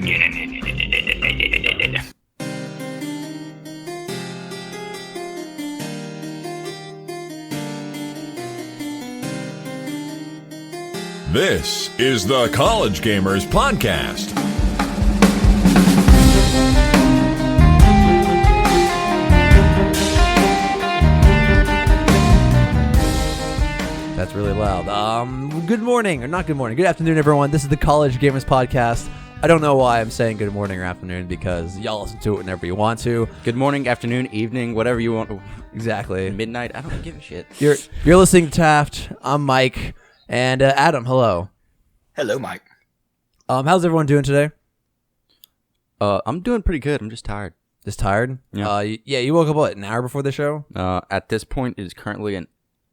This is the College Gamers Podcast. That's really loud. Good morning, or not good morning. Good afternoon, everyone. This is the College Gamers Podcast. I don't know why I'm saying good morning or afternoon, because y'all listen to it whenever you want to. Good morning, afternoon, evening, whatever you want. Exactly. Midnight, I don't give a shit. You're listening to Taft. I'm Mike. And Adam, hello. Hello, Mike. How's everyone doing today? I'm doing pretty good. I'm just tired. Just tired? Yeah. You woke up, what, an hour before the show? At this point, it is currently an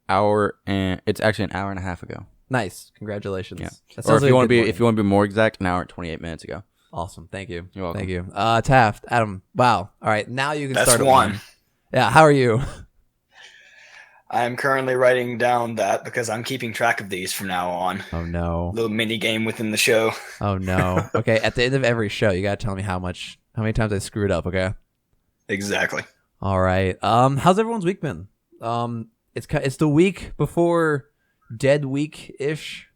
hour, and it's actually an hour and a half ago. Nice. Congratulations. Yeah. Or if you want to be more exact, an hour and 28 minutes ago. Awesome. Thank you. You're welcome. Thank you. Taft, Adam. Wow. All right. Now you can That's start. one. Yeah. How are you? I'm currently writing down that because I'm keeping track of these from now on. Oh no. Little mini game within the show. Oh no. Okay. At the end of every show, you gotta tell me how many times I screwed up. Okay. Exactly. All right. How's everyone's week been? It's the week before Dead Week ish.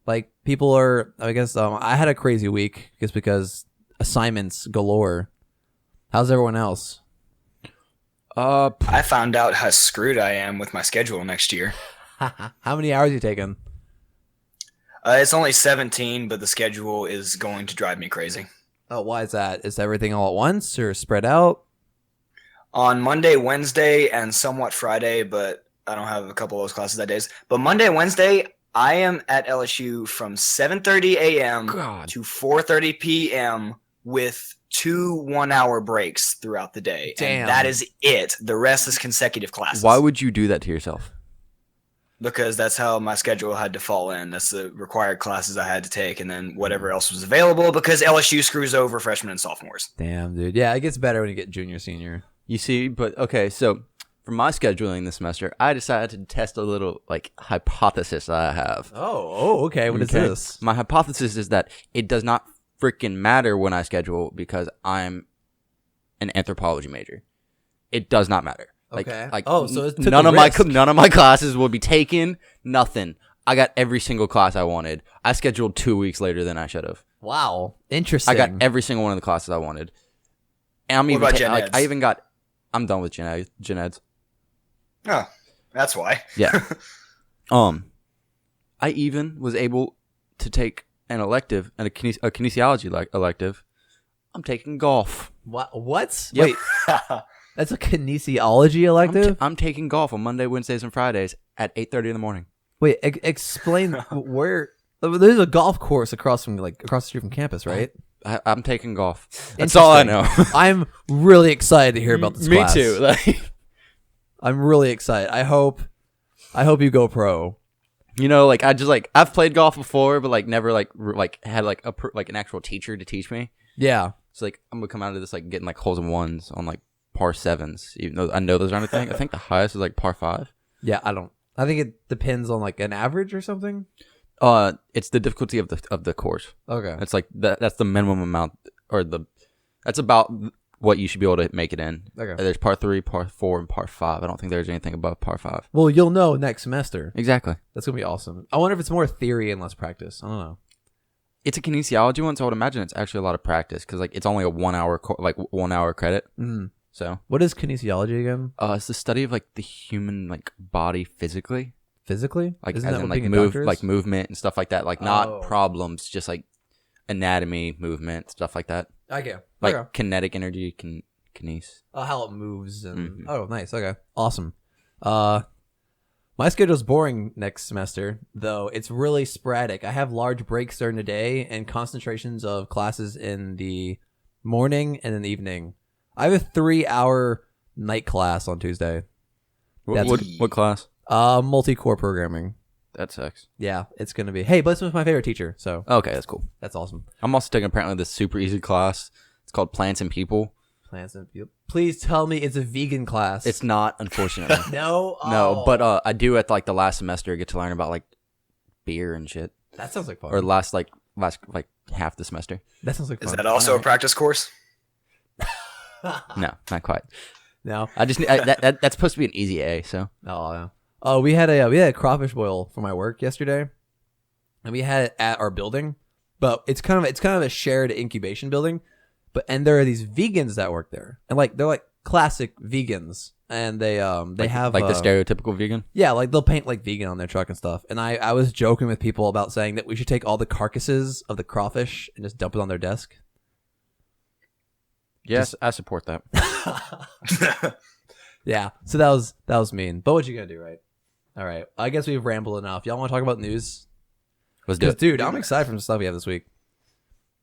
Like people are. I guess. I had a crazy week just because assignments galore. How's everyone else? I found out how screwed I am with my schedule next year. How many hours you taking? It's only 17, but the schedule is going to drive me crazy. Oh, why is that? Is everything all at once or spread out? On Monday, Wednesday, and somewhat Friday, but I don't have a couple of those classes that days. But Monday, Wednesday, I am at LSU from 7:30 a.m. to 4:30 p.m. with 2 1-hour breaks throughout the day. Damn. And that is it. The rest is consecutive classes. Why would you do that to yourself? Because that's how my schedule had to fall in. That's the required classes I had to take, and then whatever else was available, because LSU screws over freshmen and sophomores. Damn, dude. Yeah, it gets better when you get junior, senior. You see, but okay, so for my scheduling this semester, I decided to test a little hypothesis that I have. Oh, okay. What is this? My hypothesis is that it does not freaking matter when I schedule because I'm an anthropology major. It does not matter. Okay. So none of my classes will be taken. Nothing. I got every single class I wanted. I scheduled 2 weeks later than I should have. Wow, interesting. I got every single one of the classes I wanted. And What about Gen Eds? I'm done with Gen Eds. Oh, that's why. Yeah. I even was able to take an elective and a kinesiology elective. I'm taking golf. What? Yep. Wait, that's a kinesiology elective? I'm taking golf on Monday, Wednesdays, and Fridays at 8:30 in the morning. Wait, explain where. There's a golf course across the street from campus, right? I'm taking golf. That's all I know. I'm really excited to hear about this class. Me too. I'm really excited. I hope you go pro. You know, I've played golf before, but never had an actual teacher to teach me. Yeah. So I'm gonna come out of this getting holes in ones on par 7s, even though I know those aren't a thing. I think the highest is par 5. Yeah, I think it depends on an average or something. It's the difficulty of the course. Okay. It's that's the minimum amount, that's about what you should be able to make it in. Okay. There's par 3, par 4, and par 5. I don't think there's anything above par 5. Well, you'll know next semester. Exactly. That's gonna be awesome. I wonder if it's more theory and less practice. I don't know. It's a kinesiology one, so I would imagine it's actually a lot of practice because it's only a 1 hour 1 hour credit. Mm. So what is kinesiology again? It's the study of the human body physically. Physically? Isn't as in movement and stuff like that. Not problems, just anatomy, movement, stuff like that. Okay. Kinetic energy, kinese. Oh, how it moves and Mm-hmm. Oh, nice. Okay. Awesome. My schedule's boring next semester, though it's really sporadic. I have large breaks during the day and concentrations of classes in the morning and in the evening. I have a 3-hour night class on Tuesday. What class? Multi-core programming. That sucks. Yeah, it's going to be. Hey, but this was my favorite teacher, so. Okay, that's cool. That's awesome. I'm also taking apparently this super easy class. It's called Plants and People. Plants and People. Please tell me it's a vegan class. It's not, unfortunately. No? No, but I do at the last semester get to learn about beer and shit. That sounds like fun. Or last last like half the semester. That sounds like fun. Is that also a practice course? No, not quite. No. That's supposed to be an easy A. So Oh, yeah. Oh, we had a crawfish boil for my work yesterday, and we had it at our building, but it's kind of a shared incubation building, and there are these vegans that work there, and like they're like classic vegans, and they have the stereotypical vegan. Yeah, like they'll paint like vegan on their truck and stuff. And I was joking with people about saying that we should take all the carcasses of the crawfish and just dump it on their desk. Yes, I support that. Yeah, so that was mean. But what you gonna do, right? All right, I guess we've rambled enough. Y'all want to talk about news? Let's do it. Dude, I'm excited for the stuff we have this week.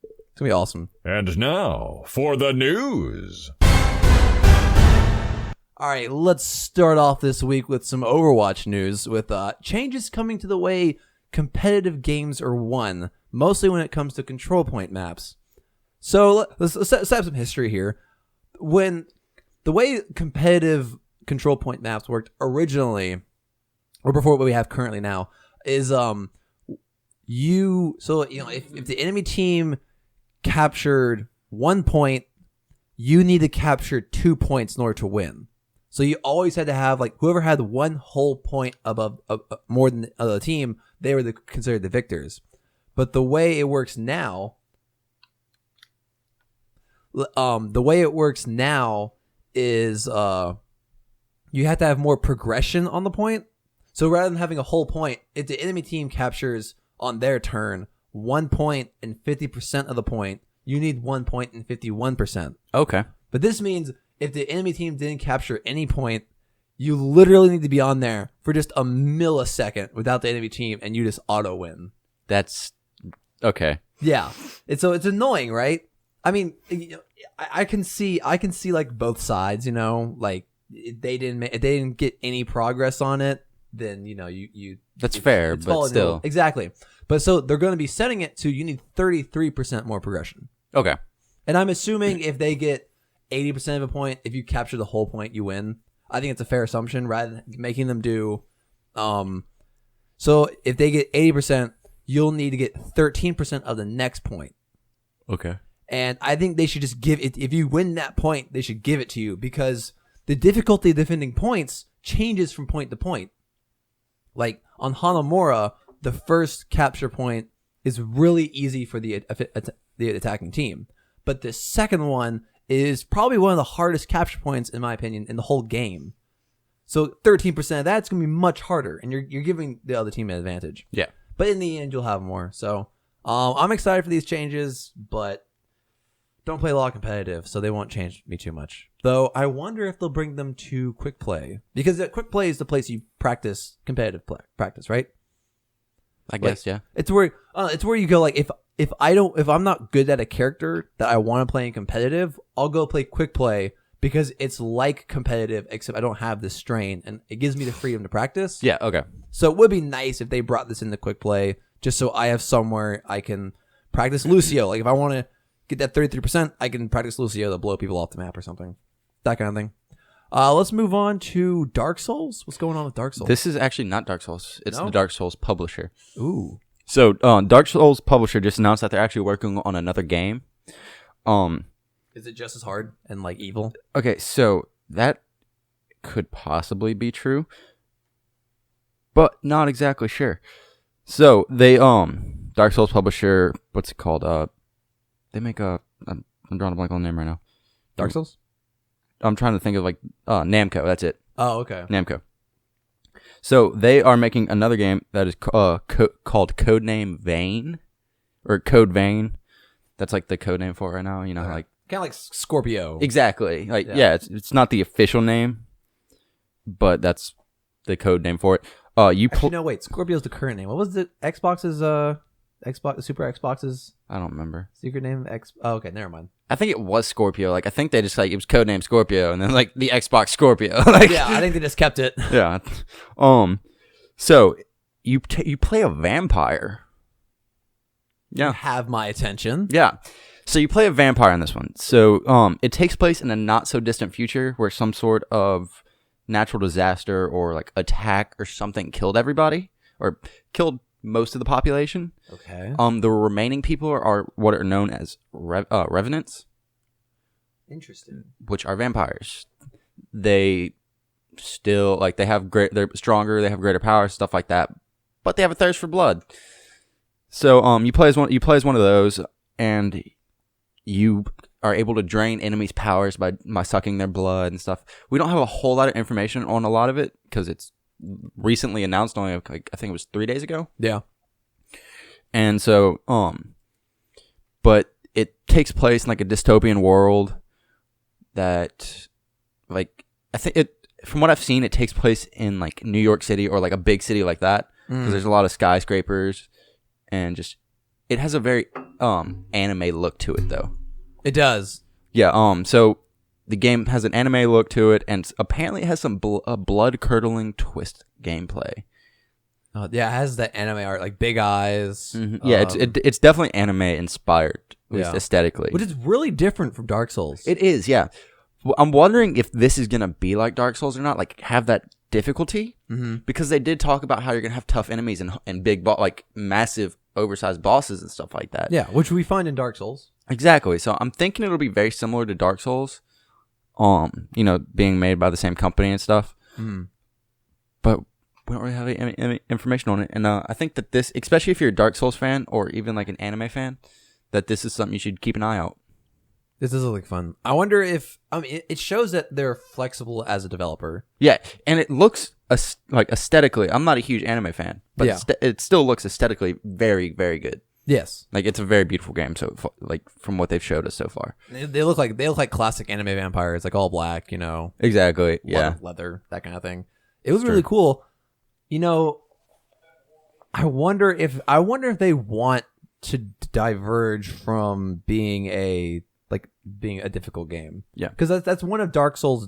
It's gonna be awesome. And now for the news. All right, let's start off this week with some Overwatch news with changes coming to the way competitive games are won, mostly when it comes to control point maps. So let's set up some history here. When the way competitive control point maps worked originally, or before what we have currently now, is if the enemy team captured 1 point, you need to capture 2 points in order to win. So you always had to have like whoever had 1 whole point above more than the other team, they were considered the victors. But the way it works now, is you have to have more progression on the point. So rather than having a whole point, if the enemy team captures on their turn 1 point and 50% of the point, you need 1 point and 51%. Okay. But this means if the enemy team didn't capture any point, you literally need to be on there for just a millisecond without the enemy team, and you just auto win. That's okay. Yeah, it's annoying, right? I mean, I can see like both sides. Like if they didn't get any progress on it, then you. That's fair, but still exactly. But so they're going to be setting it to you need 33% more progression. Okay, and I'm assuming if they get 80% of a point, if you capture the whole point, you win. I think it's a fair assumption rather than making them do. So if they get 80%, you'll need to get 13% of the next point. Okay. And I think they should just give it. If you win that point, they should give it to you because the difficulty of defending points changes from point to point. Like on Hanamura, the first capture point is really easy for the attacking team. But the second one is probably one of the hardest capture points, in my opinion, in the whole game. So 13% of that's going to be much harder, and you're giving the other team an advantage. Yeah. But in the end, you'll have more. So I'm excited for these changes, but don't play a lot of competitive, so they won't change me too much. Though I wonder if they'll bring them to quick play, because quick play is the place you practice competitive practice, right? I guess, yeah. It's where you go. Like if I'm not good at a character that I want to play in competitive, I'll go play quick play because it's like competitive, except I don't have this strain, and it gives me the freedom to practice. Yeah. Okay. So it would be nice if they brought this into quick play, just so I have somewhere I can practice Lucio. Like if I want to get that 33%, I can practice Lucio to blow people off the map or something. That kind of thing. Let's move on to Dark Souls. What's going on with Dark Souls? This is actually not Dark Souls. It's the Dark Souls publisher. Ooh. So Dark Souls publisher just announced that they're actually working on another game. Is it just as hard and like evil? Okay, so that could possibly be true, but not exactly sure. So they Dark Souls publisher, what's it called? They make I'm drawing a blank on the name right now. Dark Souls? I'm trying to think of like Namco. That's it. Oh, okay. Namco. So they are making another game that is called Codename Vein, or Code Vein. That's like the code name for it right now. You know, like kind of like Scorpio. Exactly. Like it's not the official name, but that's the code name for it. No, wait. Scorpio's the current name. What was the Xbox's Super Xbox's? I don't remember. Secret name Oh, okay, never mind. I think it was Scorpio. Like I think they just it was codename Scorpio, and then like the Xbox Scorpio. Like, yeah, I think they just kept it. Yeah. So you play a vampire. Yeah. You have my attention. Yeah. So you play a vampire in this one. So it takes place in a not so distant future where some sort of natural disaster or like attack or something killed everybody or killed most of the population. Okay. The remaining people are what are known as revenants, Interesting. which are vampires. They still they have they're stronger, they have greater power, stuff like that, but they have a thirst for blood. So you play as one of those, and you are able to drain enemies' powers by sucking their blood and stuff. We don't have a whole lot of information on a lot of it because it's recently announced, only I think it was 3 days ago. Yeah. And so but it takes place in a dystopian world that I think it, from what I've seen, it takes place in New York City or a big city like that, because there's a lot of skyscrapers, and just it has a very anime look to it though. It does. Yeah. So the game has an anime look to it, and apparently it has some blood curdling twist gameplay. Yeah, it has that anime art, big eyes. Mm-hmm. Yeah, it's definitely anime inspired, at least aesthetically. Which is really different from Dark Souls. It is, yeah. I'm wondering if this is gonna be like Dark Souls or not, have that difficulty, because they did talk about how you're gonna have tough enemies and big massive oversized bosses and stuff like that. Yeah, which we find in Dark Souls. Exactly. So I'm thinking it'll be very similar to Dark Souls, being made by the same company and stuff. But we don't really have any information on it, and I think that this, especially if you're a Dark Souls fan or even an anime fan, that this is something you should keep an eye out. This does look fun. I wonder if it shows that they're flexible as a developer. Yeah, and it looks aesthetically. I'm not a huge anime fan, but it still looks aesthetically very, very good. Yes, it's a very beautiful game. So from what they've showed us so far, they look like classic anime vampires, all black. Exactly. Yeah, leather, that kind of thing. It was really cool. I wonder if they want to diverge from being a difficult game. Yeah, because that's one of Dark Souls'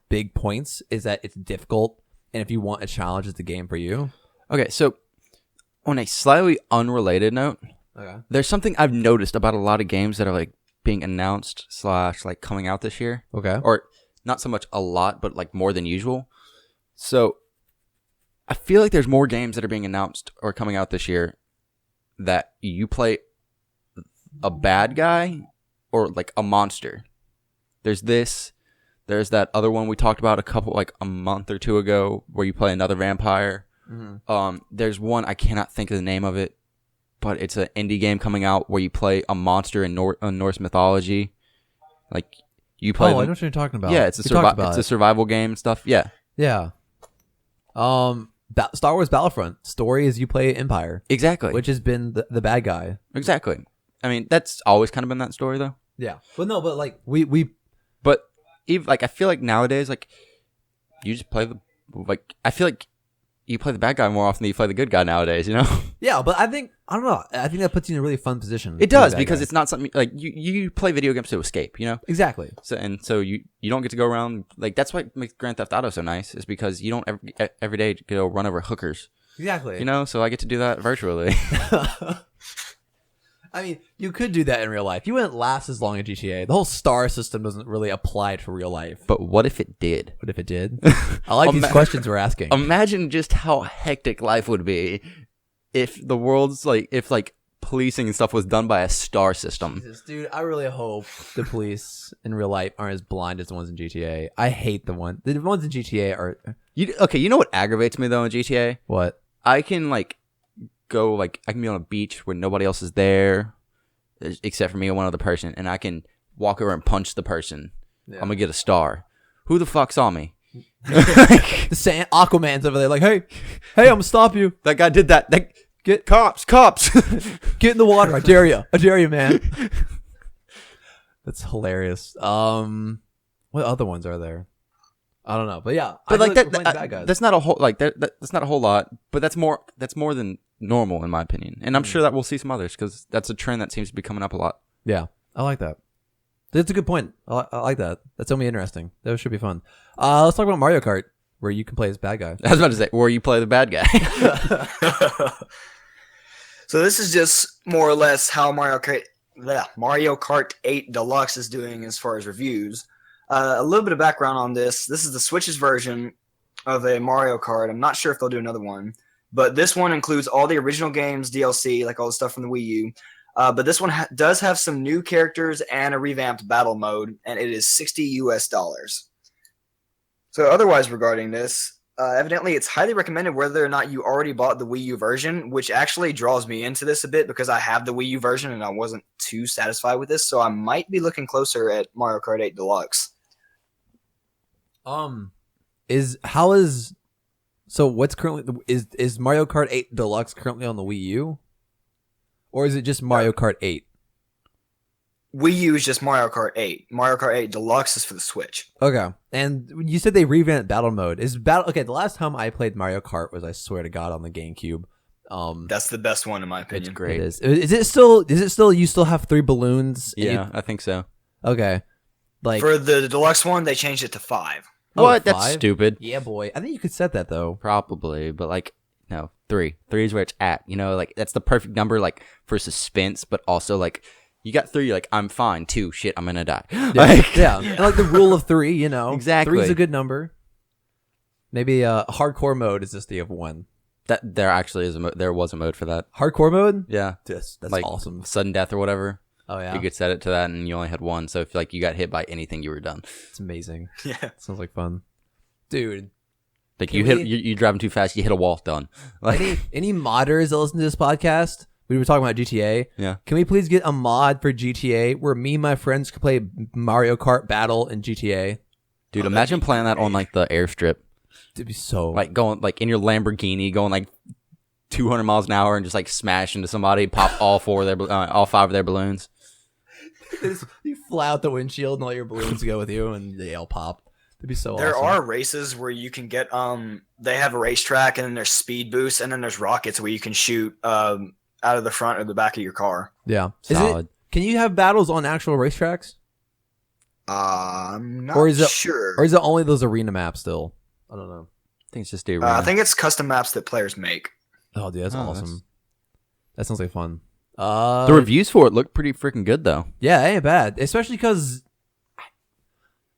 big points, is that it's difficult, and if you want a challenge, it's the game for you. Okay, so on a slightly unrelated note, there's something I've noticed about a lot of games that are being announced / coming out this year. Okay, or not so much a lot, but more than usual. So I feel like there's more games that are being announced or coming out this year that you play a bad guy or a monster. There's that other one we talked about a month or two ago where you play another vampire. There's one, I cannot think of the name of it, but it's an indie game coming out where you play a monster in Norse mythology. You play. I know what you're talking about. Yeah, it's a survival game and stuff. Yeah. Yeah. Star Wars Battlefront story is you play Empire. Exactly. Which has been the bad guy. Exactly. I mean, that's always kind of been that story though. Yeah. But no, but we but even I feel like nowadays you just play I feel like you play the bad guy more often than you play the good guy nowadays, Yeah, but I think that puts you in a really fun position. It does, because it's not something you play video games to escape, Exactly. So you don't get to go around that's what makes Grand Theft Auto so nice, is because you don't every day go run over hookers. Exactly. So I get to do that virtually. I mean, you could do that in real life. You wouldn't last as long in GTA. The whole star system doesn't really apply to real life. But what if it did? What if it did? I like these questions we're asking. Imagine just how hectic life would be if the world's if policing and stuff was done by a star system. Jesus, dude, I really hope the police in real life aren't as blind as the ones in GTA. I hate the ones in GTA are. You know what aggravates me though in GTA? What? I can go I can be on a beach where nobody else is there except for me and one other person, and I can walk over and punch the person. Yeah. I'm gonna get a star. Who the fuck saw me? The Aquaman's over there hey, I'm gonna stop you. That guy did that. Get cops. Get in the water. I dare you, man. That's hilarious. What other ones are there? I don't know, but yeah, but that's not a whole that's not a whole lot, but that's more than normal in my opinion, and I'm sure that we'll see some others, because that's a trend that seems to be coming up a lot. Yeah, I like that. That's a good point. I like that. That's gonna be interesting. That should be fun. Let's talk about Mario Kart, where you can play as bad guy. I was about to say, where you play the bad guy. So this is just more or less how Mario Kart 8 Deluxe is doing as far as reviews. A little bit of background on this. This is the Switch's version of a Mario Kart. I'm not sure if they'll do another one. But this one includes all the original games, DLC, like all the stuff from the Wii U. But this one does have some new characters and a revamped battle mode, and it is $60. So otherwise regarding this, evidently it's highly recommended whether or not you already bought the Wii U version, which actually draws me into this a bit because I have the Wii U version and I wasn't too satisfied with this, so I might be looking closer at Mario Kart 8 Deluxe. So what's currently is Mario Kart 8 Deluxe currently on the Wii U? Or is it just Mario Kart 8? Wii U is just Mario Kart 8. Mario Kart 8 Deluxe is for the Switch. Okay. And you said they revamped battle mode. Okay, the last time I played Mario Kart was, I swear to God, on the GameCube. That's the best one in my opinion. It's great. It is. Is it still you still have 3 balloons? Yeah, I think so. Okay. Like For the Deluxe one, they changed it to 5. What? 5? That's stupid. Yeah, boy. I think you could set that though. Probably, but like, no, 3. 3 is where it's at. You know, like that's the perfect number, like for suspense, but also like you got 3, like I'm fine. 2, shit, I'm gonna die. Yeah. And like the rule of 3, you know. Exactly. 3 is a good number. Maybe hardcore mode is just the of 1. That there actually is there was a mode for that. Hardcore mode? Yeah, That's like awesome. sudden death or whatever. Oh yeah. You could set it to that, and you only had 1. So if like you got hit by anything, you were done. It's amazing. Yeah. Sounds like fun. Dude. Like Can you driving too fast, you hit a wall, done. Like Any modders that listen to this podcast? We were talking about GTA. yeah. Can we please get a mod for GTA where me and my friends could play Mario Kart Battle in GTA? Dude, imagine playing that on like the airstrip, It'd be so like going like in your Lamborghini, going like 200 miles an hour and just like smash into somebody, pop all 5 of their balloons. you fly out the windshield and all your balloons go with you and they all pop. It'd be so There awesome. are races where you can get they have a racetrack and then there's speed boosts and then there's rockets where you can shoot out of the front or the back of your car. Yeah. Solid. Can you have battles on actual racetracks? I'm not Or is it- sure. Or is it only those arena maps still? I don't know. I think it's just the I think it's custom maps that players make. Oh, dude, that's Oh, awesome. That sounds like fun. the reviews for it look pretty freaking good though. Yeah, it ain't bad. Especially because...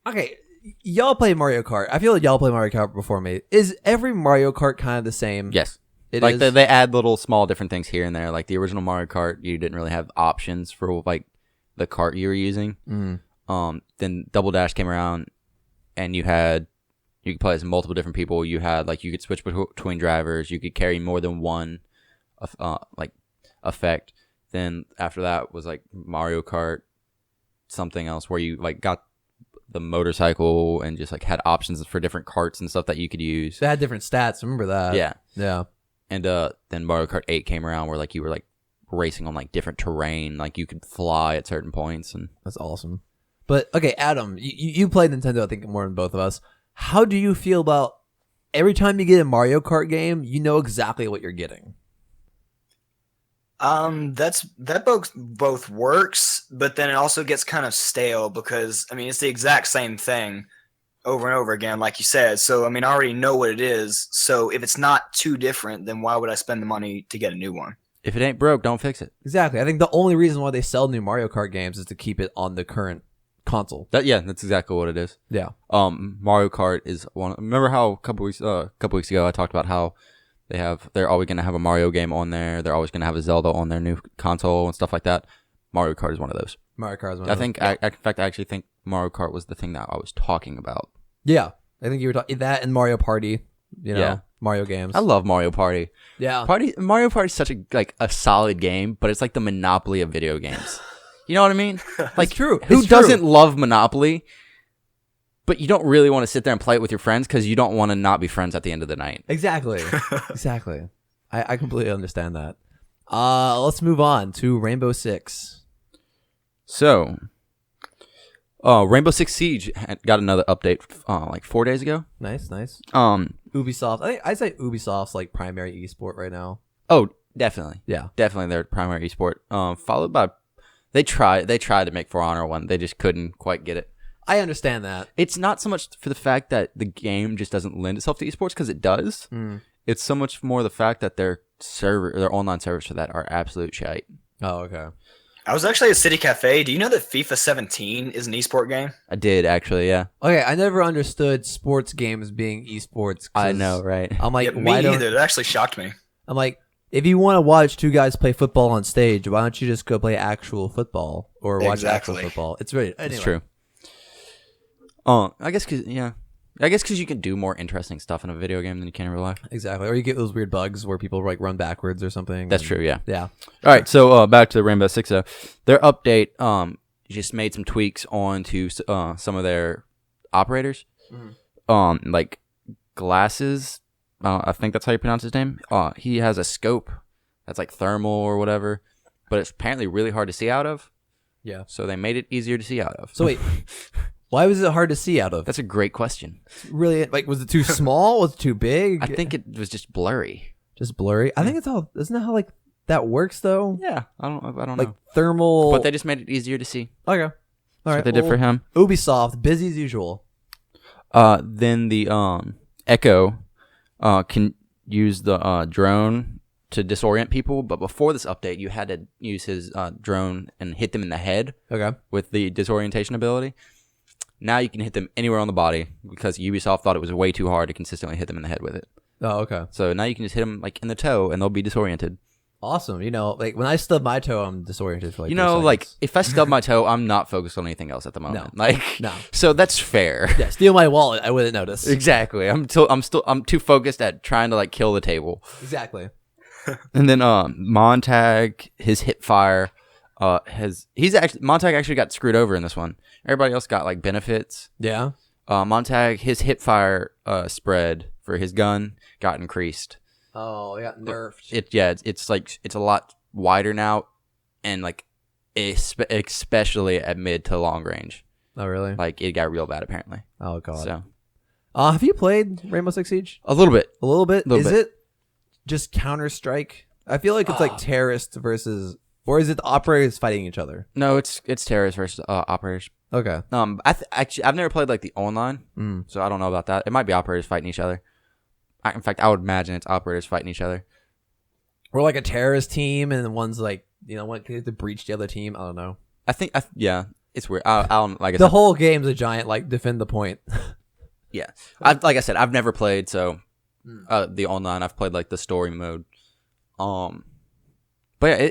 Okay, y'all play Mario Kart. I feel like y'all play Mario Kart before me. Is every Mario Kart kind of the same? Yes. It Like is? they add little small different things here and there. Like the original Mario Kart, you didn't really have options for like the cart you were using. Then Double Dash came around, and you could play as multiple different people. You had like you could switch between drivers. You could carry more than one, like effect. Then after that was like Mario Kart, something else where you like got the motorcycle and just like had options for different carts and stuff that you could use. They had different stats. Remember that? Yeah. Yeah. And then Mario Kart 8 came around where like you were like racing on like different terrain, like you could fly at certain points. And That's awesome. But okay, Adam, you played Nintendo, I think, more than both of us. How do you feel about every time you get a Mario Kart game, you know exactly what you're getting? That both works, but then it also gets kind of stale because I mean it's the exact same thing over and over again, like you said. So I mean I already know what it is. So if it's not too different, then why would I spend the money to get a new one? if it ain't broke, don't fix it. Exactly. I think the only reason why they sell new Mario Kart games is to keep it on the current console. That's exactly what it is. Yeah. Mario Kart is one. Remember how a couple weeks ago I talked about how they're always going to have a Mario game on there. They're always going to have a Zelda on their new console and stuff like that. Mario Kart is one of those. Mario Kart is one I of those. think, in fact, I actually think Mario Kart was the thing that I was talking about. Yeah. I think you were talking that and Mario Party, Yeah. Mario games. I love Mario Party. Yeah. Mario Party is such a solid game, but it's like the Monopoly of video games. You know what I mean? Like, true. Who It's true. doesn't love Monopoly? But you don't really want to sit there and play it with your friends because you don't want to not be friends at the end of the night. Exactly. Exactly. I completely understand that. Let's move on to Rainbow Six. So, Rainbow Six Siege got another update like 4 days ago. Nice. Ubisoft. I think I'd say Ubisoft's like primary esport right now. Oh, definitely. Yeah. Definitely their primary esport. Followed by they tried to make For Honor one. They just couldn't quite get it. I understand that. It's not so much for the fact that the game just doesn't lend itself to esports because it does. It's so much more the fact that their online servers for that are absolute shite. Oh, okay. I was actually at City Cafe. Do you know that FIFA 17 is an esport game? I did actually, yeah. Okay, I never understood sports games being esports. I know, right? I'm like, Yeah, me why don't either. It actually shocked me. I'm like, if you want to watch two guys play football on stage, why don't you just go play actual football or watch actual football? It's really anyway. It's true. I guess because you can do more interesting stuff in a video game than you can in real life. Exactly. Or you get those weird bugs where people like run backwards or something. That's true, yeah. Yeah. All right, so back to the Rainbow Six, though. Their update just made some tweaks onto some of their operators. Like Glasses, I think that's how you pronounce his name. He has a scope that's like thermal or whatever, but it's apparently really hard to see out of. Yeah. So they made it easier to see out of. So wait, why was it hard to see out of? That's a great question. Really, like, was it too small? Was it too big? I think it was just blurry. Just blurry. I think it's all. Isn't that how like that works though? Yeah, I don't Like know. thermal. But they just made it easier to see. Okay. All That's right. what they did for him. Ubisoft, busy as usual. Then the Echo can use the drone to disorient people, but before this update, you had to use his drone and hit them in the head. Okay. With the disorientation ability. Now you can hit them anywhere on the body because Ubisoft thought it was way too hard to consistently hit them in the head with it. Oh, okay. So now you can just hit them like in the toe and they'll be disoriented. Awesome. You know, like when I stub my toe, I'm disoriented for like 3 like seconds. if I stub my toe, I'm not focused on anything else at the moment. No. So that's fair. Yeah, steal my wallet. I wouldn't notice. Exactly. I'm too focused at trying to like kill the table. Exactly. And then Montag, his hip fire, Montag actually got screwed over in this one. Everybody else got like benefits. Yeah. Montag, his hip fire spread for his gun got increased. Oh, yeah, nerfed. It's a lot wider now, and like especially at mid to long range. Oh, really? Like it got real bad apparently. Oh god. So have you played Rainbow Six Siege? a little bit. A little bit. Little Is bit. it just Counter-Strike? I feel like it's like terrorists versus, or is it the operators fighting each other? No, it's terrorists versus operators. Okay. Actually, I've never played like the online, so I don't know about that. It might be operators fighting each other. In fact, I would imagine it's operators fighting each other. Or like a terrorist team, and one's like, one can to breach the other team. I don't know. Yeah, it's weird. I don't like the whole game's a giant like defend the point. Yeah, like I said, I've never played the online. I've played like the story mode. But yeah,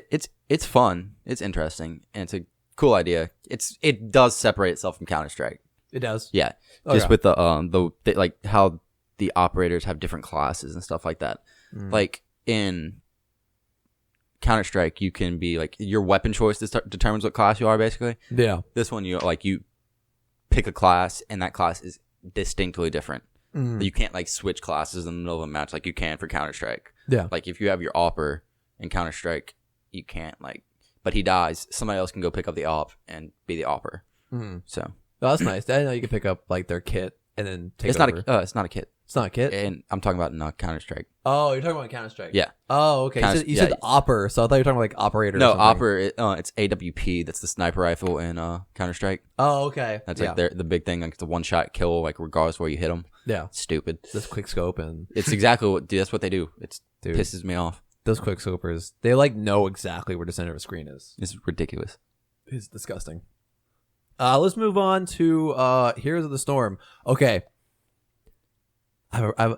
it's fun. It's interesting, and it's a cool idea. It does separate itself from Counter-Strike. It does. Yeah, Okay. just with the like how the operators have different classes and stuff like that. Like in Counter-Strike, you can be like your weapon choice determines what class you are. Basically, Yeah. this one you pick a class, and that class is distinctly different. You can't like switch classes in the middle of a match like you can for Counter-Strike. Yeah. Like if you have your opper in Counter-Strike, you can't but he dies, somebody else can go pick up the op and be the opper. So Oh, that's nice. I didn't know you could pick up like their kit and then take it's over. it's not a kit. It's not a kit. And I'm talking about Counter-Strike. Oh, you're talking about Counter-Strike. Yeah. Oh, okay. You said opper, so I thought you were talking about like operator. No, or something. opper. It's AWP. That's the sniper rifle in Counter-Strike. Oh, okay. That's like the big thing. Like it's a one-shot kill, like regardless where you hit them. Yeah. Stupid. This quick scope and It's exactly what. Dude, that's what they do. It pisses me off. those quick scopers, they like know exactly where the center of a screen is. It's ridiculous. It's disgusting. Let's move on to Heroes of the Storm. Okay.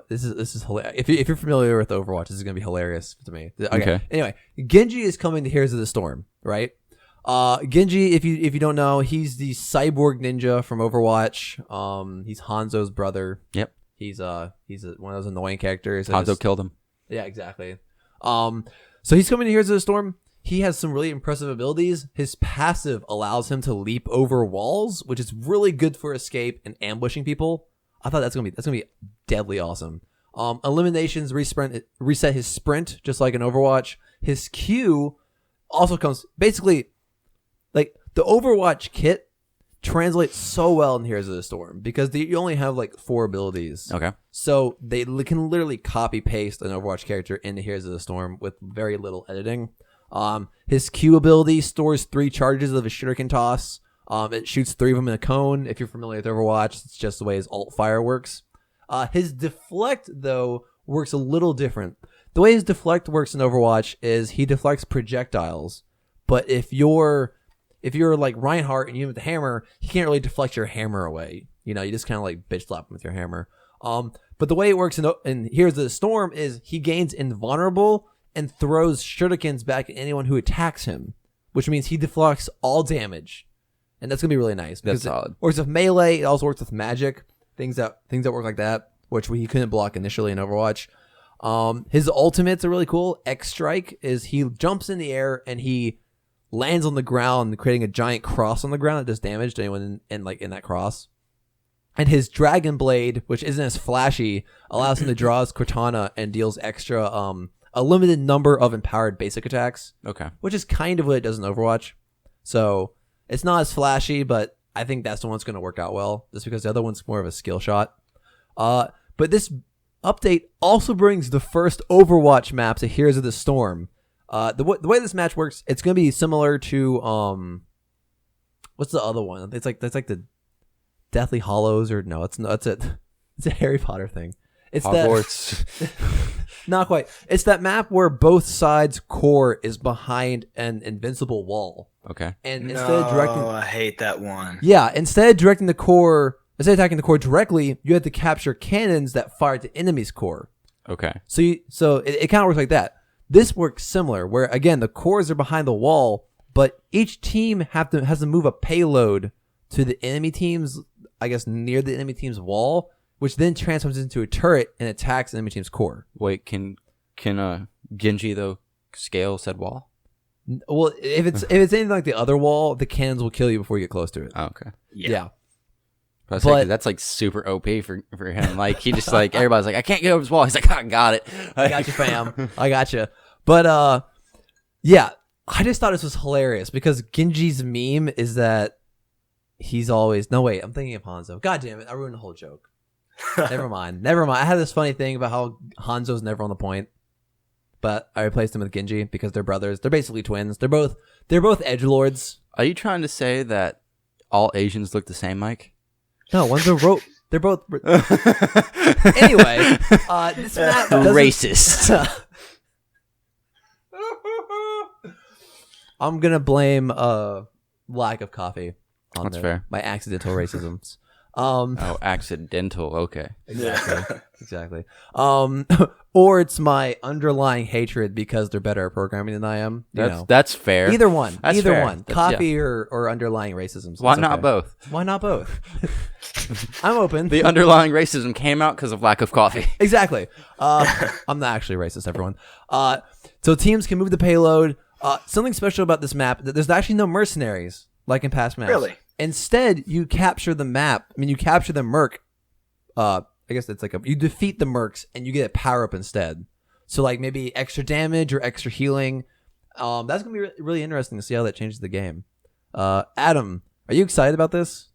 This is hilarious. If you're familiar with Overwatch, this is gonna be hilarious to me. Okay. Anyway, Genji is coming to Heroes of the Storm, right? Genji, if you don't know, he's the cyborg ninja from Overwatch. He's Hanzo's brother. Yep. He's one of those annoying characters. Hanzo killed him. Yeah, exactly. So he's coming to Heroes of the Storm. He has some really impressive abilities. His passive allows him to leap over walls, which is really good for escape and ambushing people. I thought that's gonna be deadly awesome. Eliminations reset his sprint just like in Overwatch. His Q also comes basically like the Overwatch kit translates so well in Heroes of the Storm because you only have like 4 abilities. Okay. So they can literally copy paste an Overwatch character into Heroes of the Storm with very little editing. His Q ability stores 3 charges of a shuriken toss. It shoots 3 of them in a cone. If you're familiar with Overwatch, it's just the way his alt fire works. His deflect though works a little different. The way his deflect works in Overwatch is he deflects projectiles, but if you're like Reinhardt and you have the hammer, he can't really deflect your hammer away. You just kind of like bitch slap him with your hammer. But the way it works in Heroes of the Storm is he gains invulnerable and throws shurikens back at anyone who attacks him, which means he deflects all damage. And that's going to be really nice. That's solid. It works with melee. It also works with magic. Things that work like that, which he couldn't block initially in Overwatch. His ultimates are really cool. X Strike is he jumps in the air and he lands on the ground, creating a giant cross on the ground that does damage to anyone in that cross. And his Dragon Blade, which isn't as flashy, allows him to draw his Cortana and deals extra a limited number of empowered basic attacks. Okay. Which is kind of what it does in Overwatch. So it's not as flashy, but I think that's the one that's going to work out well, just because the other one's more of a skill shot. But this update also brings the first Overwatch map to Heroes of the Storm. The way this match works, it's going to be similar to what's the other one? It's like the Deathly Hollows, or no, it's not. It's a Harry Potter thing. It's Hogwarts. Not quite. It's that map where both sides' core is behind an invincible wall. Okay. And instead of directing, I hate that one. Yeah, instead of attacking the core directly, you have to capture cannons that fire at the enemy's core. Okay. So it kind of works like that. This works similar, where again the cores are behind the wall, but each team has to move a payload to the enemy team's, I guess, near the enemy team's wall, which then transforms into a turret and attacks the enemy team's core. Wait, can Genji though scale said wall? Well, if it's anything like the other wall, the cannons will kill you before you get close to it. Oh, okay. Yeah. But that's like super OP for him. Like he just like everybody's like, I can't get over this wall. He's like, I got it. I got you, fam. I got you. But yeah, I just thought this was hilarious because Genji's meme is that he's always I'm thinking of Hanzo. God damn it, I ruined the whole joke. Never mind. I had this funny thing about how Hanzo's never on the point, but I replaced him with Genji because they're brothers. They're basically twins. They're both edgelords. Are you trying to say that all Asians look the same, Mike? No, one's a rope. They're both. Anyway, this map racist. I'm gonna blame lack of coffee on That's fair. My accidental racisms. Accidental. Okay. Exactly. Or it's my underlying hatred because they're better at programming than I am. That's fair. Either one. That's Either fair. one. Coffee or underlying racism. Why not both? Why not both? I'm open. The underlying racism came out because of lack of coffee. Exactly. I'm not actually racist, everyone. So teams can move the payload. Something special about this map, there's actually no mercenaries like in past maps. Really? Instead, you capture the map. You capture the merc. I guess it's like you defeat the mercs and you get a power up instead. So like maybe extra damage or extra healing. That's gonna be really interesting to see how that changes the game. Adam, are you excited about this?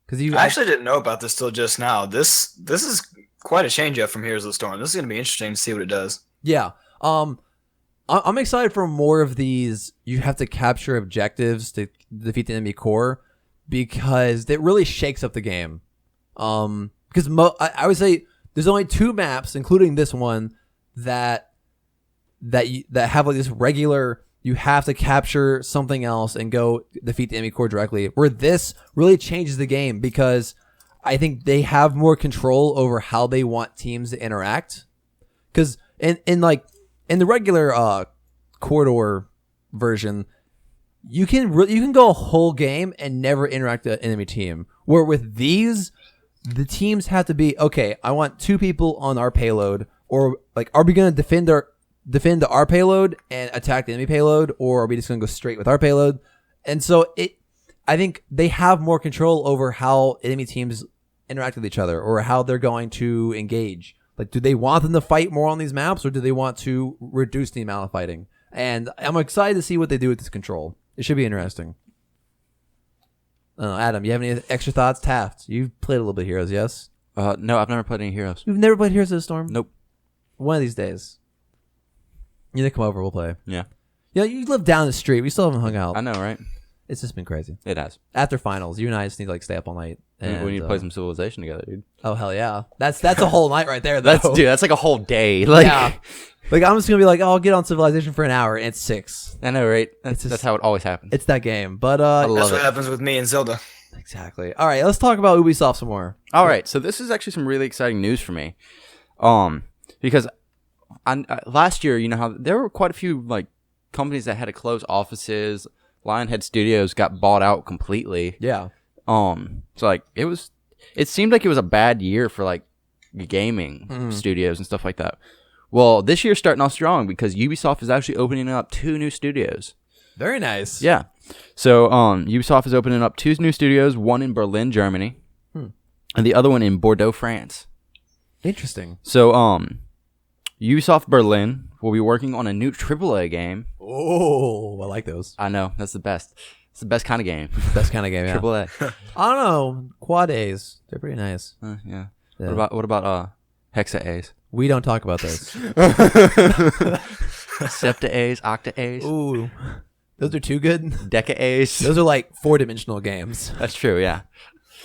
Because I actually didn't know about this till just now. This is quite a change up from Heroes of the Storm. This is gonna be interesting to see what it does. Yeah. I'm excited for more of these. You have to capture objectives to defeat the enemy core because it really shakes up the game. Because I would say there's only 2 maps, including this one, that have like this regular. You have to capture something else and go defeat the enemy core directly. Where this really changes the game because I think they have more control over how they want teams to interact. Because in the regular corridor version, you can go a whole game and never interact with the enemy team. Where with these, the teams have to be okay. I want 2 people on our payload, or like, are we going to defend our payload and attack the enemy payload, or are we just going to go straight with our payload? And so I think they have more control over how enemy teams interact with each other or how they're going to engage. Like, do they want them to fight more on these maps, or do they want to reduce the amount of fighting? And I'm excited to see what they do with this control. It should be interesting. Adam, you have any extra thoughts? Taft, you've played a little bit of Heroes, yes? No, I've never played any Heroes. You've never played Heroes of the Storm? Nope. One of these days. You need to come over, we'll play. Yeah. Yeah, you live down the street. We still haven't hung out. I know, right? It's just been crazy. It has. After finals, you and I just need to stay up all night. And we need to play some Civilization together, dude. Oh, hell yeah. That's a whole night right there, though. That's like a whole day. Like, yeah. Like, I'm just going to be like, I'll get on Civilization for an hour, and it's 6. I know, right? That's how it always happens. It's that game. But that's what happens with me and Zelda. Exactly. All right, let's talk about Ubisoft some more. All right, so this is actually some really exciting news for me. Because last year, you know how there were quite a few like companies that had to close offices. Lionhead Studios got bought out completely. Yeah. So like it seemed like it was a bad year for like gaming studios and stuff like that. Well, this year's starting off strong because Ubisoft is actually opening up 2 new studios. Very nice. Yeah. So Ubisoft is opening up 2 new studios, one in Berlin, Germany, and the other one in Bordeaux, France. Interesting. So Ubisoft Berlin will be working on a new AAA game. Oh, I like those. I know, that's the best. It's the best kind of game. Best kind of game, yeah. AAA. I don't know. Quad A's. They're pretty nice. Yeah. Yeah. What about Hexa A's? We don't talk about those. Septa A's, Octa A's, Ooh. Those are too good. Deca A's. Those are like 4-dimensional games. That's true, yeah.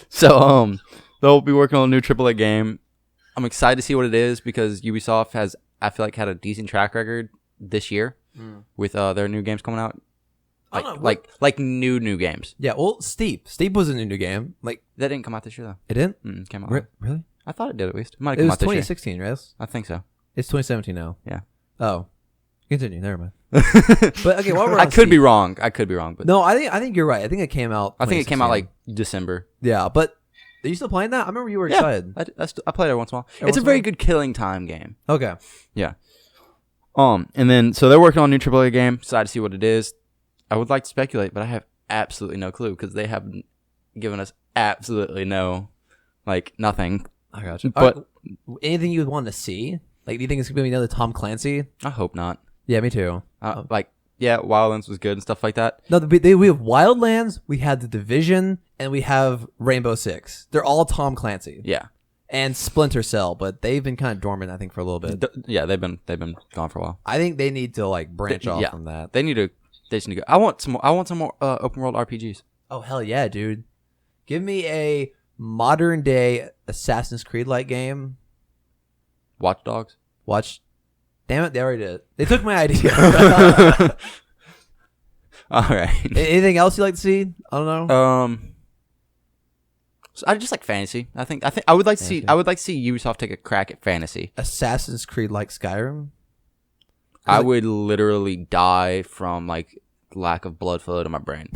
So they'll be working on a new AAA game. I'm excited to see what it is because Ubisoft has, I feel like, had a decent track record this year with their new games coming out. I don't know, Like new games. Yeah, well, Steep. Steep was a new game. Like, That didn't come out this year though. it didn't? It came out. Really? I thought it did at least. It might have It come was out this year. 2016, right? I think so. It's 2017 now. Yeah. Oh. Continue. Never mind. But okay, while we're I on could be Steep- wrong. But No, I think you're right. I think it came out. I think it came out 2016. like December. Yeah, but are you still playing that? I remember you were Yeah, excited. I play it every once in a while. Every It's a once in a very while? good killing time game. Okay. Yeah. And then so they're working on a new AAA game. Excited to see what it is. I would like to speculate, but I have absolutely no clue because they have given us absolutely nothing. I got you. But anything you would want to see? Like, do you think it's gonna be another Tom Clancy? I hope not. Yeah, me too. Wildlands was good and stuff like that. No, we have Wildlands, we have The Division, and we have Rainbow Six. They're all Tom Clancy. Yeah. And Splinter Cell, but they've been kind of dormant, I think, for a little bit. They've been gone for a while. I think they need to like branch off from that. They just need to go. I want some more open world RPGs. Oh hell yeah, dude! Give me a modern day Assassin's Creed like game. Watch Dogs. Damn it, they already did it. They took my idea. All right. Anything else you'd like to see? I don't know. So I just like fantasy. I think I would like to see. I would like to see Ubisoft take a crack at fantasy. Assassin's Creed like Skyrim. I would literally die from like lack of blood flow to my brain.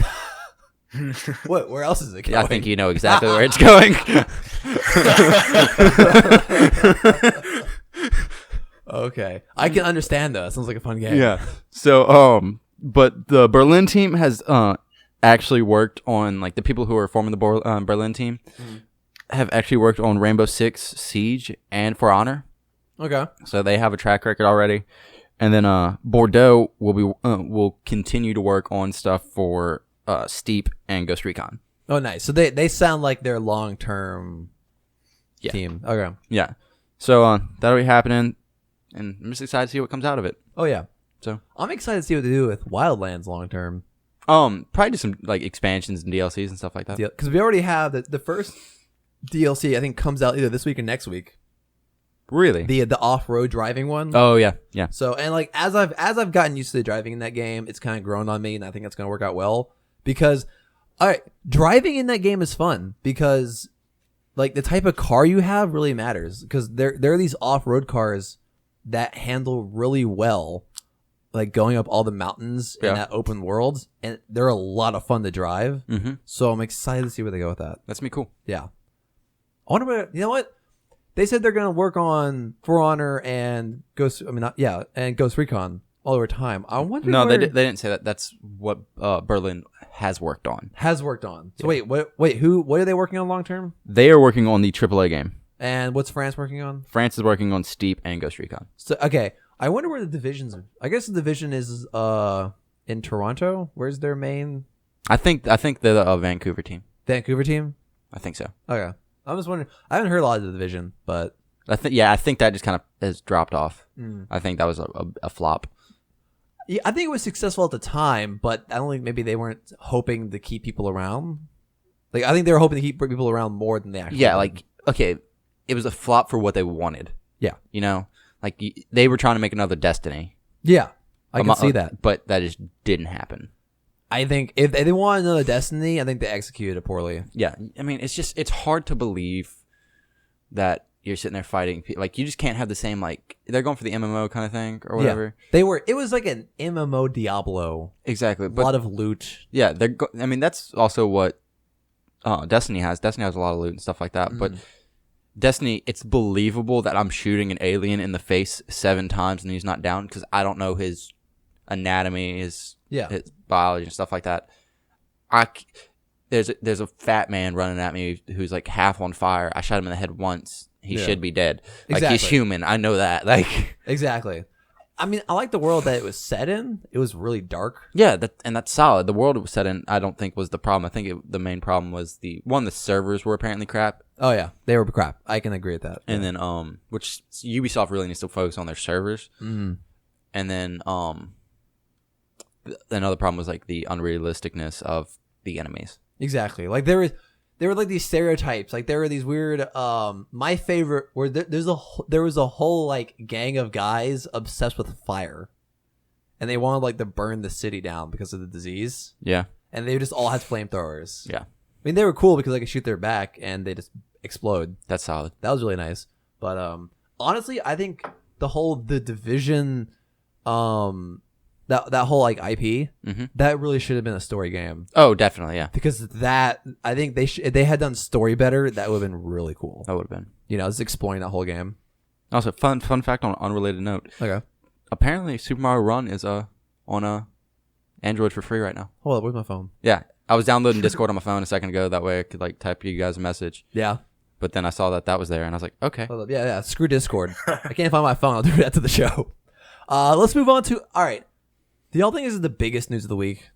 What? Where else is it going? I think you know exactly where it's going. Okay, I can understand though. It sounds like a fun game. Yeah. So but the Berlin team has actually worked on like the people who are forming the Berlin team have actually worked on Rainbow Six Siege and For Honor. Okay. So they have a track record already. And then Bordeaux will continue to work on stuff for Steep and Ghost Recon. Oh, nice. So they sound like their long term team. Okay. Yeah. So that'll be happening, and I'm just excited to see what comes out of it. Oh yeah. So I'm excited to see what they do with Wildlands long term. Probably do some like expansions and DLCs and stuff like that. Because we already have the first DLC. I think comes out either this week or next week. Really? The off road driving one. Oh yeah, yeah. So and like as I've gotten used to the driving in that game, it's kind of grown on me, and I think it's gonna work out well because, all right, driving in that game is fun because like the type of car you have really matters because there are these off road cars that handle really well, like going up all the mountains in that open world, and they're a lot of fun to drive. Mm-hmm. So I'm excited to see where they go with that. That's me cool. Yeah, I wonder what you know what. They said they're going to work on For Honor and Ghost Recon all over time. I wonder. No, they didn't say that. That's what Berlin has worked on. Has worked on. So wait, what are they working on long term? They are working on the AAA game. And what's France working on? France is working on Steep and Ghost Recon. So okay, I wonder where the divisions. I guess the division is in Toronto. Where's their main? I think they're the Vancouver team. Vancouver team. I think so. Okay. I'm just wondering. I haven't heard a lot of the division, but I think that just kind of has dropped off. I think that was a flop. Yeah, I think it was successful at the time, but I don't think maybe they weren't hoping to keep people around. Like I think they were hoping to keep people around more than they actually. Yeah, did. like okay, it was a flop for what they wanted. Yeah, you know, like they were trying to make another Destiny. Yeah, I can see that, but that just didn't happen. I think if they wanted another Destiny, I think they executed it poorly. Yeah, I mean, it's hard to believe that you're sitting there fighting. Like, you just can't have the same, like, they're going for the MMO kind of thing or whatever. Yeah. It was like an MMO Diablo. Exactly. A lot of loot. Yeah, I mean, that's also what Destiny has. Destiny has a lot of loot and stuff like that. But Destiny, it's believable that I'm shooting an alien in the face 7 times and he's not down because I don't know his anatomy, his biology and stuff like that. There's a fat man running at me who's like half on fire. I shot him in the head once. He should be dead. Like, he's human. I know that. Like, exactly. I mean, I like the world that it was set in. It was really dark. Yeah, that's solid. The world it was set in, I don't think was the problem. I think the main problem was the servers were apparently crap. Oh yeah, they were crap. I can agree with that. And then which Ubisoft really needs to focus on their servers. Mm-hmm. And then another problem was like the unrealisticness of the enemies. Exactly. Like there were like these stereotypes. Like there were these weird. My favorite were there was a whole like gang of guys obsessed with fire, and they wanted like to burn the city down because of the disease. Yeah. And they just all had flamethrowers. Yeah. I mean, they were cool because they could shoot their back and they just explode. That's solid. That was really nice. But honestly, I think the Division, that whole like IP, that really should have been a story game. Oh, definitely, yeah. Because I think if they had done story better, that would have been really cool. That would have been. You know, just exploring that whole game. Also, fun fact on an unrelated note. Okay. Apparently, Super Mario Run is on Android for free right now. Hold up, where's my phone? Yeah, I was downloading Discord on my phone a second ago. That way, I could like type you guys a message. Yeah. But then I saw that was there, and I was like, okay. Hold up. Yeah. Screw Discord. I can't find my phone. I'll do that to the show. Let's move on to. All right. Do y'all think this is the biggest news of the week?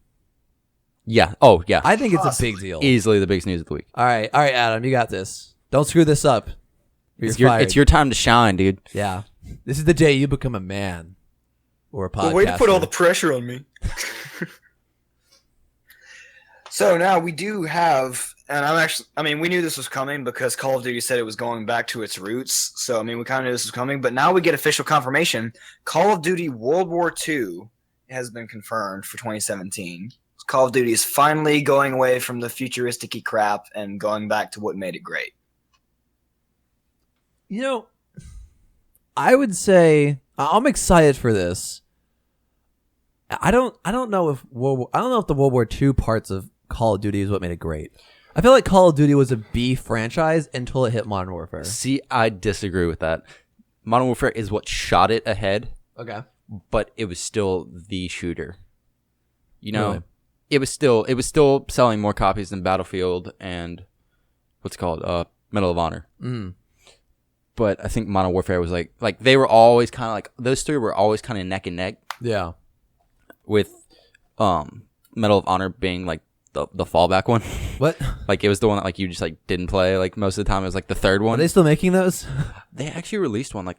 Yeah. Oh, yeah. I think it's a big deal. Easily the biggest news of the week. All right, Adam, you got this. Don't screw this up. It's your time to shine, dude. Yeah. This is the day you become a man or a podcaster. Well, way to put all the pressure on me. So now we do have, and we knew this was coming because Call of Duty said it was going back to its roots. So, I mean, we kind of knew this was coming, but now we get official confirmation. Call of Duty World War II has been confirmed for 2017. Call of Duty is finally going away from the futuristic-y crap and going back to what made it great. You know, I would say I'm excited for this. I don't know if the World War II parts of Call of Duty is what made it great. I feel like Call of Duty was a B franchise until it hit Modern Warfare. See, I disagree with that. Modern Warfare is what shot it ahead. Okay. But it was still the shooter. You know, really? it was still selling more copies than Battlefield and what's it called Medal of Honor. Mm. But I think Modern Warfare was like they were always kind of like those three were always kind of neck and neck. Yeah. With Medal of Honor being like the fallback one. What? Like it was the one that like you just like didn't play like most of the time. It was like the third one. Are they still making those? They actually released one like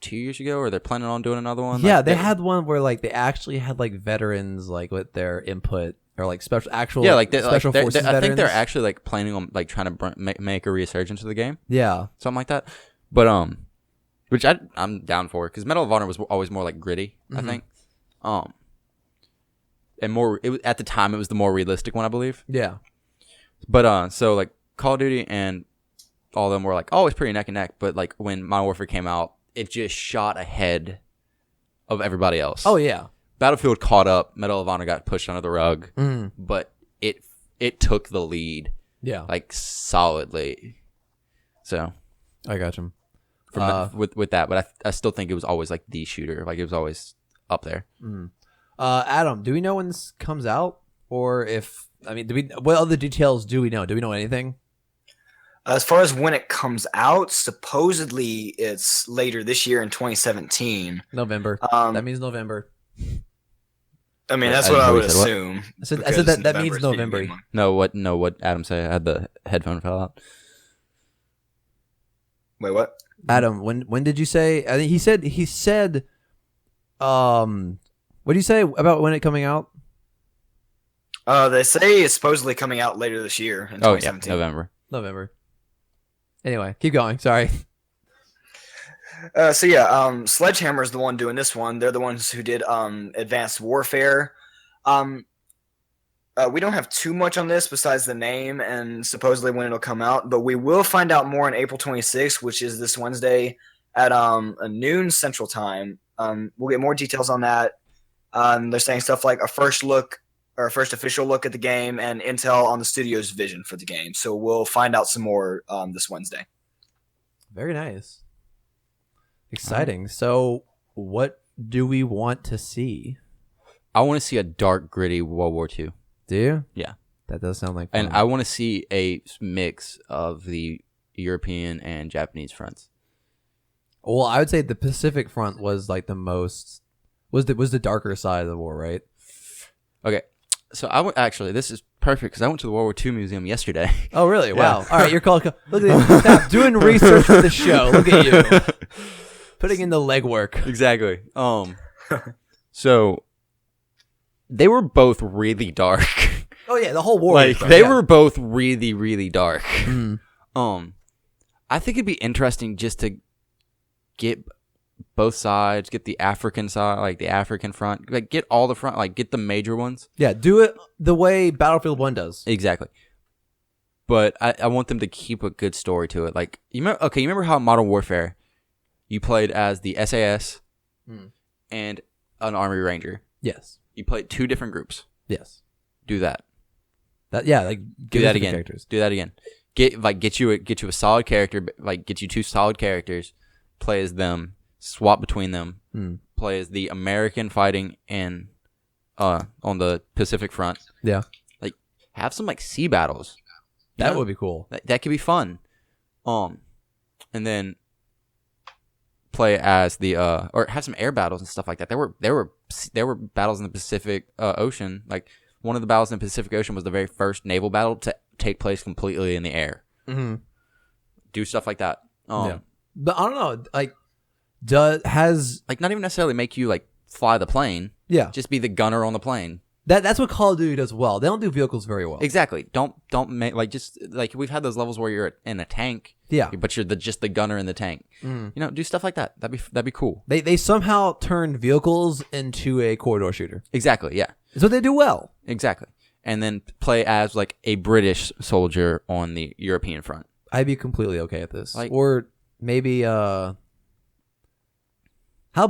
2 years ago, or they're planning on doing another one. Yeah, like, they had one where like they actually had like veterans like with their input or like special forces. I think they're actually like planning on like trying to make a resurgence of the game. Yeah, something like that. But which I'm down for because Medal of Honor was always more like gritty. I think. And more at the time it was the more realistic one, I believe. Yeah. But so like Call of Duty and all of them were like always pretty neck and neck. But like when Modern Warfare came out, it just shot ahead of everybody else. Oh yeah. Battlefield caught up. Medal of Honor got pushed under the rug, but it took the lead. Yeah, like solidly. So I got you. With that, but I still think it was always like the shooter. Like it was always up there. Adam, do we know when this comes out, or if what other details do we know? Do we know anything? As far as when it comes out, supposedly it's later this year in 2017. November. That means November. I mean, that's what I would assume. I said that means November. No, what Adam said? I had the headphone fell out. Wait, what? Adam, when did you say? I think he said. What do you say about when it coming out? They say it's supposedly coming out later this year in 2017. Oh, yeah, November. Anyway, keep going. Sorry. Sledgehammer is the one doing this one. They're the ones who did Advanced Warfare. we don't have too much on this besides the name and supposedly when it'll come out, but we will find out more on April 26th, which is this Wednesday at a noon Central Time. We'll get more details on that. They're saying stuff like a first official look at the game and intel on the studio's vision for the game. So we'll find out some more this Wednesday. Very nice. Exciting. So what do we want to see? I want to see a dark, gritty World War II. Do you? Yeah. That does sound like fun. And I want to see a mix of the European and Japanese fronts. Well, I would say the Pacific front was like the most was the darker side of the war, right? Okay. So actually, this is perfect because I went to the World War II Museum yesterday. Oh, really? Wow. All right, you're calling. Look at this. Stop doing research for the show. Look at you. Putting in the legwork. Exactly. So they were both really dark. Oh yeah, the whole war. Like they were both really, really dark. Mm. I think it'd be interesting just to get both sides, get the African side, like the African front, like get all the front, like get the major ones. Yeah, do it the way Battlefield 1 does. Exactly. But I want them to keep a good story to it. Like you remember how in Modern Warfare you played as the SAS and an Army Ranger. Yes. You played two different groups. Yes. Do that. Do that again. Do that again. Get you a solid character. Like get you two solid characters. Play as them. Swap between them. Play as the American fighting and on the Pacific front. Yeah. Like have some like sea battles. That would be cool. That could be fun. And then play as the or have some air battles and stuff like that. There were battles in the Pacific Ocean. Like one of the battles in the Pacific Ocean was the very first naval battle to take place completely in the air. Mm-hmm. Do stuff like that. Yeah. But I don't know. Like, not even necessarily make you like fly the plane. Yeah. Just be the gunner on the plane. That's what Call of Duty does well. They don't do vehicles very well. Exactly. Don't make like just like we've had those levels where you're in a tank. Yeah. But you're just the gunner in the tank. You know, do stuff like that. That'd be cool. They somehow turned vehicles into a corridor shooter. Exactly. Yeah. It's what they do well. Exactly. And then play as like a British soldier on the European front. I'd be completely okay with this. Like, or maybe how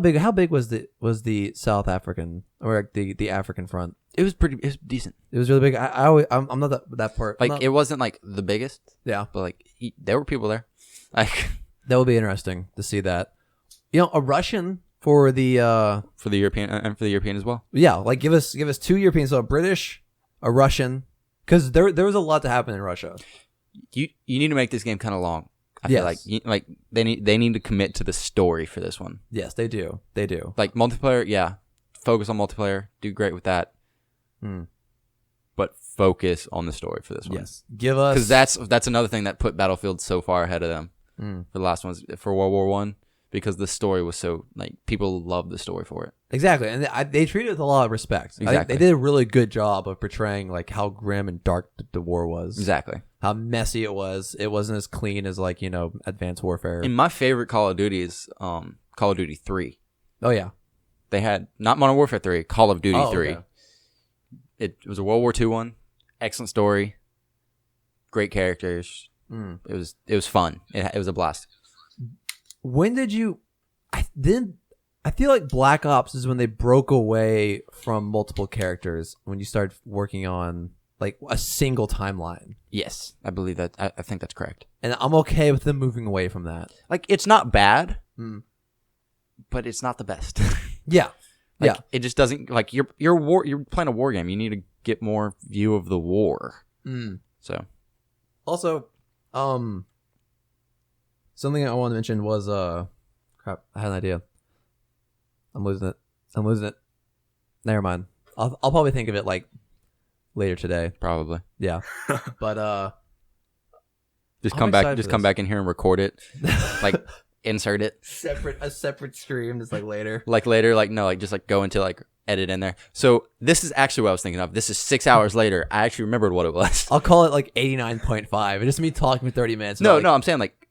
big was the South African or the African front? It was decent. It was really big. I'm not that part. Like it wasn't like the biggest. Yeah. But like there were people there. Like that would be interesting to see that. You know, a Russian for the European and for the European as well. Yeah, like give us two Europeans, so a British, a Russian, because there was a lot to happen in Russia. You need to make this game kind of long. I feel like they need to commit to the story for this one. Yes, they do. They do. Like multiplayer, yeah. Focus on multiplayer. Do great with that. But focus on the story for this one. Yes. Give us because that's another thing that put Battlefield so far ahead of them for the last ones for World War I because the story was so like people loved the story for it. Exactly, and they treated it with a lot of respect. Exactly. They did a really good job of portraying like how grim and dark the war was. Exactly. How messy it was. It wasn't as clean as like Advanced Warfare. And my favorite Call of Duty is Call of Duty 3. Oh yeah. They had not Modern Warfare 3, Call of Duty 3. Okay. It was a World War II one. Excellent story. Great characters. It was fun. It was a blast. When did you? I feel like Black Ops is when they broke away from multiple characters. When you started working on like a single timeline. Yes, I believe that. I think that's correct. And I'm okay with them moving away from that. Like it's not bad, but it's not the best. Yeah. Like, it just doesn't like you're playing a war game. You need to get more view of the war. So, also, something I wanted to mention was crap. I had an idea. I'm losing it. Never mind. I'll probably think of it like later today. probably Yeah, but just I'm come back. excited Just for come this. back in here and record it. Like insert it. a separate stream just like later. Like later. Like no. Like just like go into like edit in there. So this is actually what I was thinking of. This is 6 hours later. I actually remembered what it was. I'll call it like 89.5. It's just me talking for 30 minutes. No, I'm saying like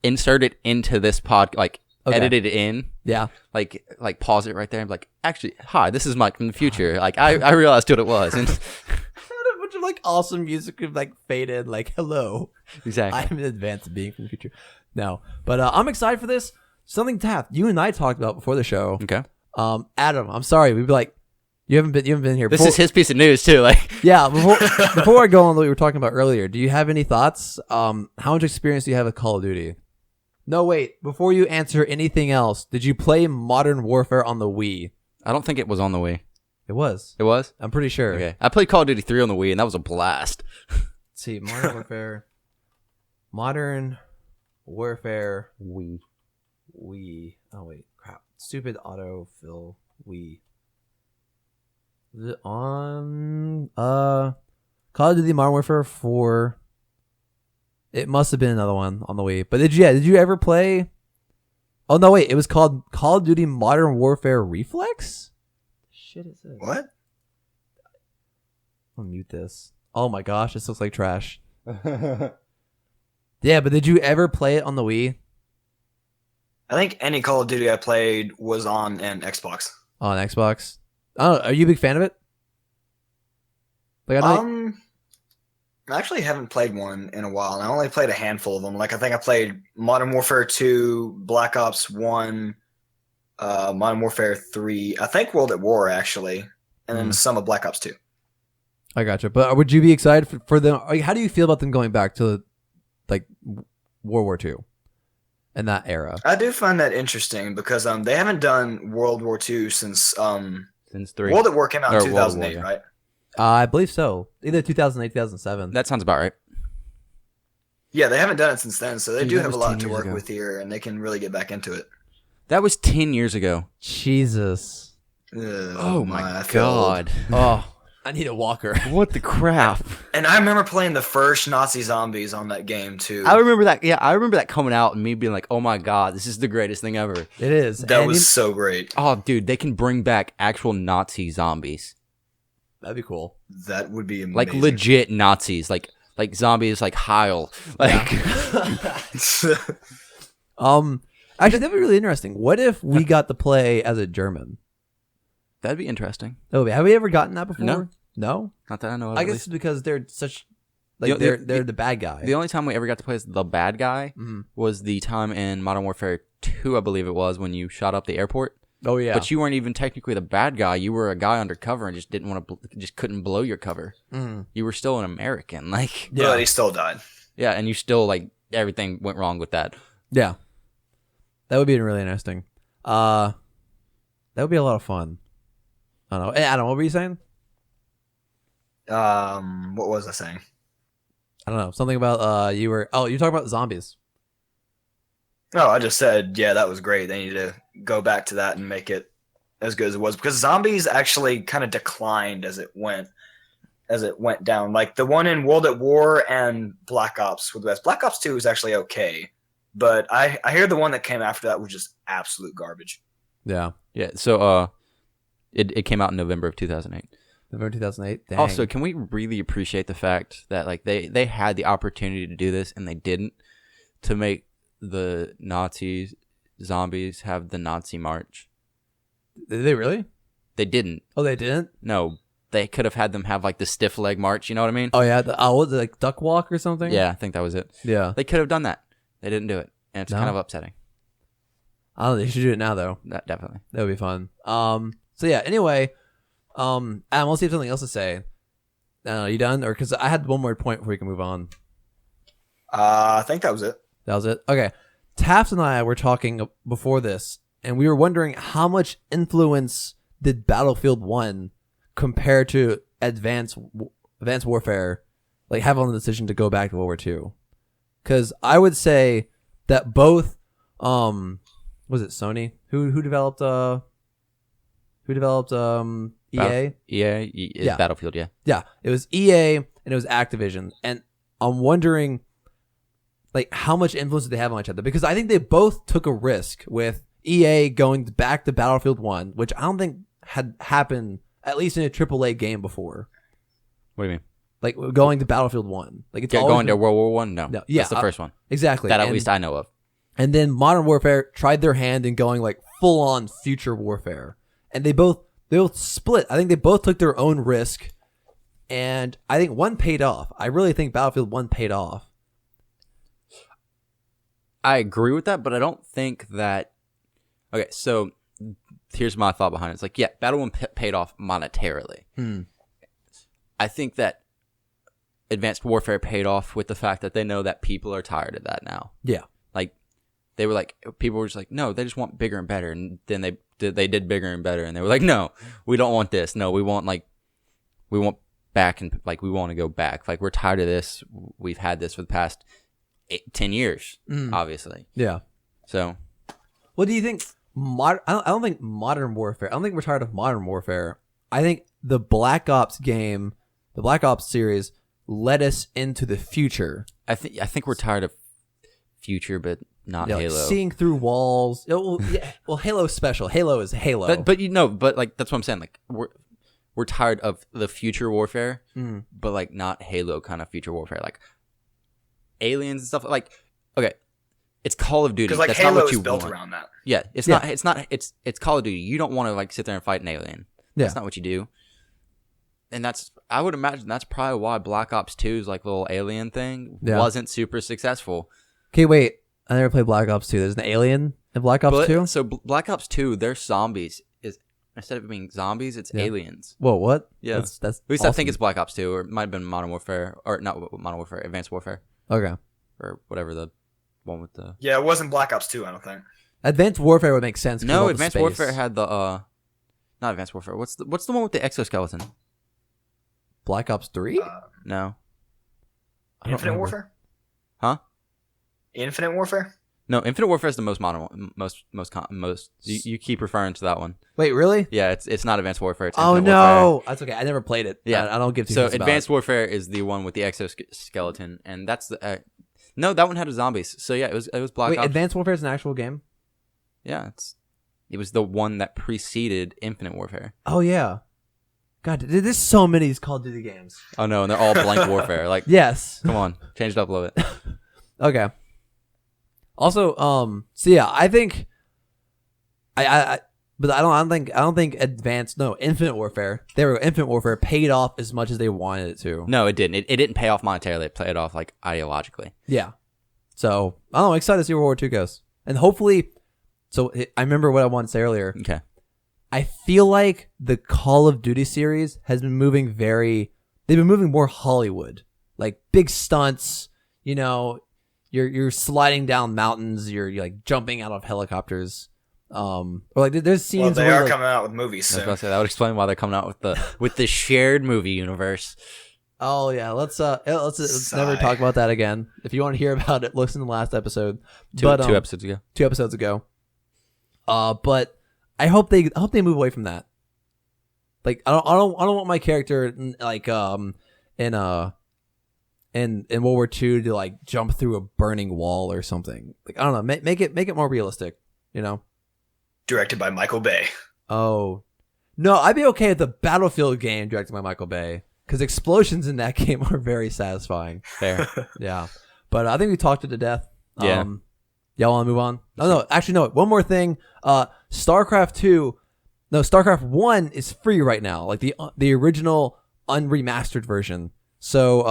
insert it into this pod. Like Okay. edit it in. Yeah. Like pause it right there and be like, actually, hi, this is Mike from the future. Like I realized what it was. And bunch of like awesome music would like fade in, like hello. Exactly. I'm an advanced being from the future. No, but I'm excited for this. Something Taft, you and I talked about before the show. Okay. Adam, I'm sorry, we'd be like, you haven't been here. This is his piece of news too. Like, yeah. Before I go on what we were talking about earlier, do you have any thoughts? How much experience do you have with Call of Duty? No, wait. Before you answer anything else, did you play Modern Warfare on the Wii? I don't think it was on the Wii. It was. It was? I'm pretty sure. Okay. I played Call of Duty 3 on the Wii, and that was a blast. Let's see, Modern Warfare. Modern Warfare Wii. Oh wait, crap. Stupid autofill Wii. Is it on Call of Duty Modern Warfare 4? It must have been another one on the Wii. But did you ever play? Oh no, wait, it was called Call of Duty Modern Warfare Reflex? Shit is it? What? I'll mute this. Oh my gosh, this looks like trash. Yeah, but did you ever play it on the Wii? I think any Call of Duty I played was on an Xbox. On Xbox? Oh, are you a big fan of it? Like I actually haven't played one in a while. I only played a handful of them. Like I think I played Modern Warfare 2, Black Ops 1, Modern Warfare 3. I think World at War actually, and then some of Black Ops 2. I gotcha. But would you be excited for them? Like, how do you feel about them going back to like World War II and that era? I do find that interesting because they haven't done World War II since 3. World at War came out in Or World 2008, War, yeah. right? I believe so. Either 2008, 2007. That sounds about right. Yeah, they haven't done it since then, so they Dude, do that have a was lot 10 to years work ago. with here, and they can really get back into it. That was 10 years ago. Jesus. Oh my I feel old. god. Oh, I need a walker. What the crap? And I remember playing the first Nazi zombies on that game too. I remember that. Yeah, I remember that coming out and me being like, "Oh my god, this is the greatest thing ever." It is. That And was so great. Oh, dude, they can bring back actual Nazi zombies, that'd be cool. That would be amazing. like legit Nazis, like zombies, like Heil. Like, Actually, that'd be really interesting. What if we got to play as a German? that'd be interesting. Oh, have we ever gotten that before? No. No? Not that I know of. I at guess least. it's because they're such like they're the bad guy. The only time we ever got to play as the bad guy was the time in Modern Warfare 2, I believe it was, when you shot up the airport. Oh yeah. But you weren't even technically the bad guy. You were a guy undercover and just didn't want to, just couldn't blow your cover. You were still an American, like Yeah, but he still died. yeah, and you still like everything went wrong with that. Yeah. That would be really interesting. That would be a lot of fun. I don't know. Hey, Adam, what were you saying? What was I saying? I don't know. Something about you're talking about zombies. No, I just said, yeah, that was great. They need to go back to that and make it as good as it was because zombies actually kind of declined as it went down. Like the one in World at War and Black Ops were the best. Black Ops 2 was actually okay, but I hear the one that came after that was just absolute garbage. Yeah. Yeah, so it came out in November of 2008. November 2008. Dang. Also, can we really appreciate the fact that like they had the opportunity to do this and they didn't, to make the Nazi zombies have the Nazi march? Did they really? They didn't. Oh, they didn't? No, they could have had them have like the stiff leg march. You know what I mean? Oh yeah. Was it like duck walk or something? Yeah, I think that was it. Yeah. They could have done that. They didn't do it, and it's No? kind of upsetting. I don't know. They should do it now though. That definitely. That would be fun. So yeah. Anyway, Adam, we'll see if something else to say. Are you done? Or because I had one more point before we can move on. I think that was it. That was it. Okay. Taft and I were talking before this, and we were wondering how much influence did Battlefield 1 compare to Advanced Warfare, like have on the decision to go back to World War II? Because I would say that both, was it Sony who developed EA? EA is Yeah. Battlefield. Yeah. Yeah, it was EA and it was Activision, and I'm wondering, like, how much influence did they have on each other? Because I think they both took a risk with EA going back to Battlefield 1, which I don't think had happened at least in a AAA game before. What do you mean? Like going to Battlefield 1, like it's always Going to been- World War One? No. No, yeah, That's the first one. exactly That at And- least I know of. And then Modern Warfare tried their hand in going like full on future warfare, and they both split. I think they both took their own risk And I think 1 paid off. I really think Battlefield 1 paid off. I agree with that, but I don't think that. Okay, so here's my thought behind it. It's like, yeah, Battle 1 paid off monetarily. I think that Advanced Warfare paid off with the fact that they know that people are tired of that now. Yeah. Like, they were like, people were just like, no, they just want bigger and better. And then they did bigger and better. And they were like, no, we don't want this. No, we want back and like, we want to go back. Like, we're tired of this. We've had this for the past 10 years, obviously. Yeah. So, what do you think? I don't think Modern Warfare. I don't think we're tired of Modern Warfare. I think the Black Ops game, the Black Ops series, led us into the future. I think we're tired of future, but not Like Halo. seeing through walls. Well, Halo's special. Halo is Halo. But like that's what I'm saying. Like we're tired of the future warfare, but like not Halo kind of future warfare. Like aliens and stuff. Like, okay, it's Call of Duty. Because like that's Halo not what you is built want. around that. Yeah, it's not. It's Call of Duty. You don't want to like sit there and fight an alien. Yeah. That's not what you do. And I would imagine that's probably why Black Ops 2's like little alien thing wasn't super successful. Okay, wait. I never played Black Ops 2. There's an alien in Black Ops 2? So Black Ops 2, their zombies is instead of being zombies, it's aliens. Whoa, what? Yeah. That's At least awesome. I think it's Black Ops 2, or it might have been Modern Warfare, or not Modern Warfare, Advanced Warfare, Okay. or whatever the one with the... Yeah, it wasn't Black Ops 2, I don't think. Advanced Warfare would make sense. No, Advanced Warfare had the... Not Advanced Warfare. What's the one with the exoskeleton? Black Ops 3? No. I don't Infinite remember. Warfare? Huh? Infinite Warfare? No, Infinite Warfare is the most modern one. Most. You keep referring to that one. Wait, really? Yeah, it's not Advanced Warfare. It's Oh, Infinite no. Warfare. That's okay. I never played it. Yeah. I don't give two So shits about Advanced it. Warfare is the one with the exoskeleton, and that's the... no, that one had zombies. So yeah, it was Black Wait, Ops. Advanced Warfare is an actual game? Yeah, it was the one that preceded Infinite Warfare. Oh, yeah. God, there's so many of these Call of Duty games. Oh no, and they're all blank warfare. Like, Yes. come on, change it up a little bit. Okay. Also, so yeah, I think but I don't think Infinite Warfare. Infinite Warfare paid off as much as they wanted it to. No, it didn't. It didn't pay off monetarily. It paid off like ideologically. Yeah. So I don't know. I'm excited to see where World War II goes, and hopefully. So I remember what I wanted to say earlier. Okay. I feel like the Call of Duty series has been moving they've been moving more Hollywood, like big stunts. You know, you're sliding down mountains. You're like jumping out of helicopters. Or like there's scenes. Well, they where are like, coming out with movies I was soon. about to say that would explain why they're coming out with the shared movie universe. Oh yeah, let's never Sigh. talk about that again. If you want to hear about it, listen to the last episode. Two episodes ago. 2 episodes ago. But I hope they move away from that. Like I don't want my character like in World War II to like jump through a burning wall or something. Like I don't know, make it more realistic, you know. Directed by Michael Bay. Oh. No, I'd be okay with the Battlefield game directed by Michael Bay cuz explosions in that game are very satisfying. Fair. Yeah. But I think we talked it to death. Yeah. Y'all want to move on? Oh, no, actually, no. One more thing. Starcraft 1 is free right now, like the original unremastered version. So,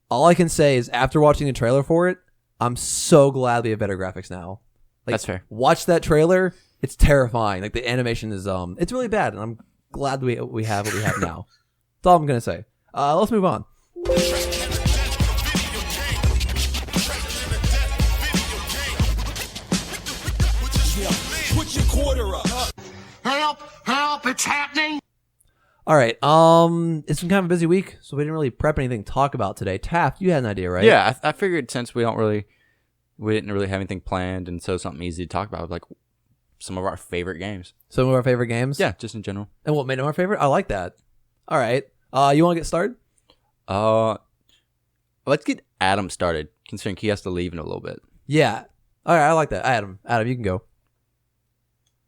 all I can say is after watching the trailer for it, I'm so glad we have better graphics now. Like, That's fair. Watch that trailer. It's terrifying. Like the animation is it's really bad, and I'm glad we have what we have now. That's all I'm gonna say. Let's move on. Help, it's happening. All right. It's been kind of a busy week, so we didn't really prep anything to talk about today. Taft, you had an idea, right? Yeah, I figured since we didn't really have anything planned, and so something easy to talk about, like some of our favorite games. Some of our favorite games? Yeah, just in general. And what made them our favorite? I like that. All right. You want to get started? Let's get Adam started, considering he has to leave in a little bit. Yeah. All right, I like that. Adam, you can go.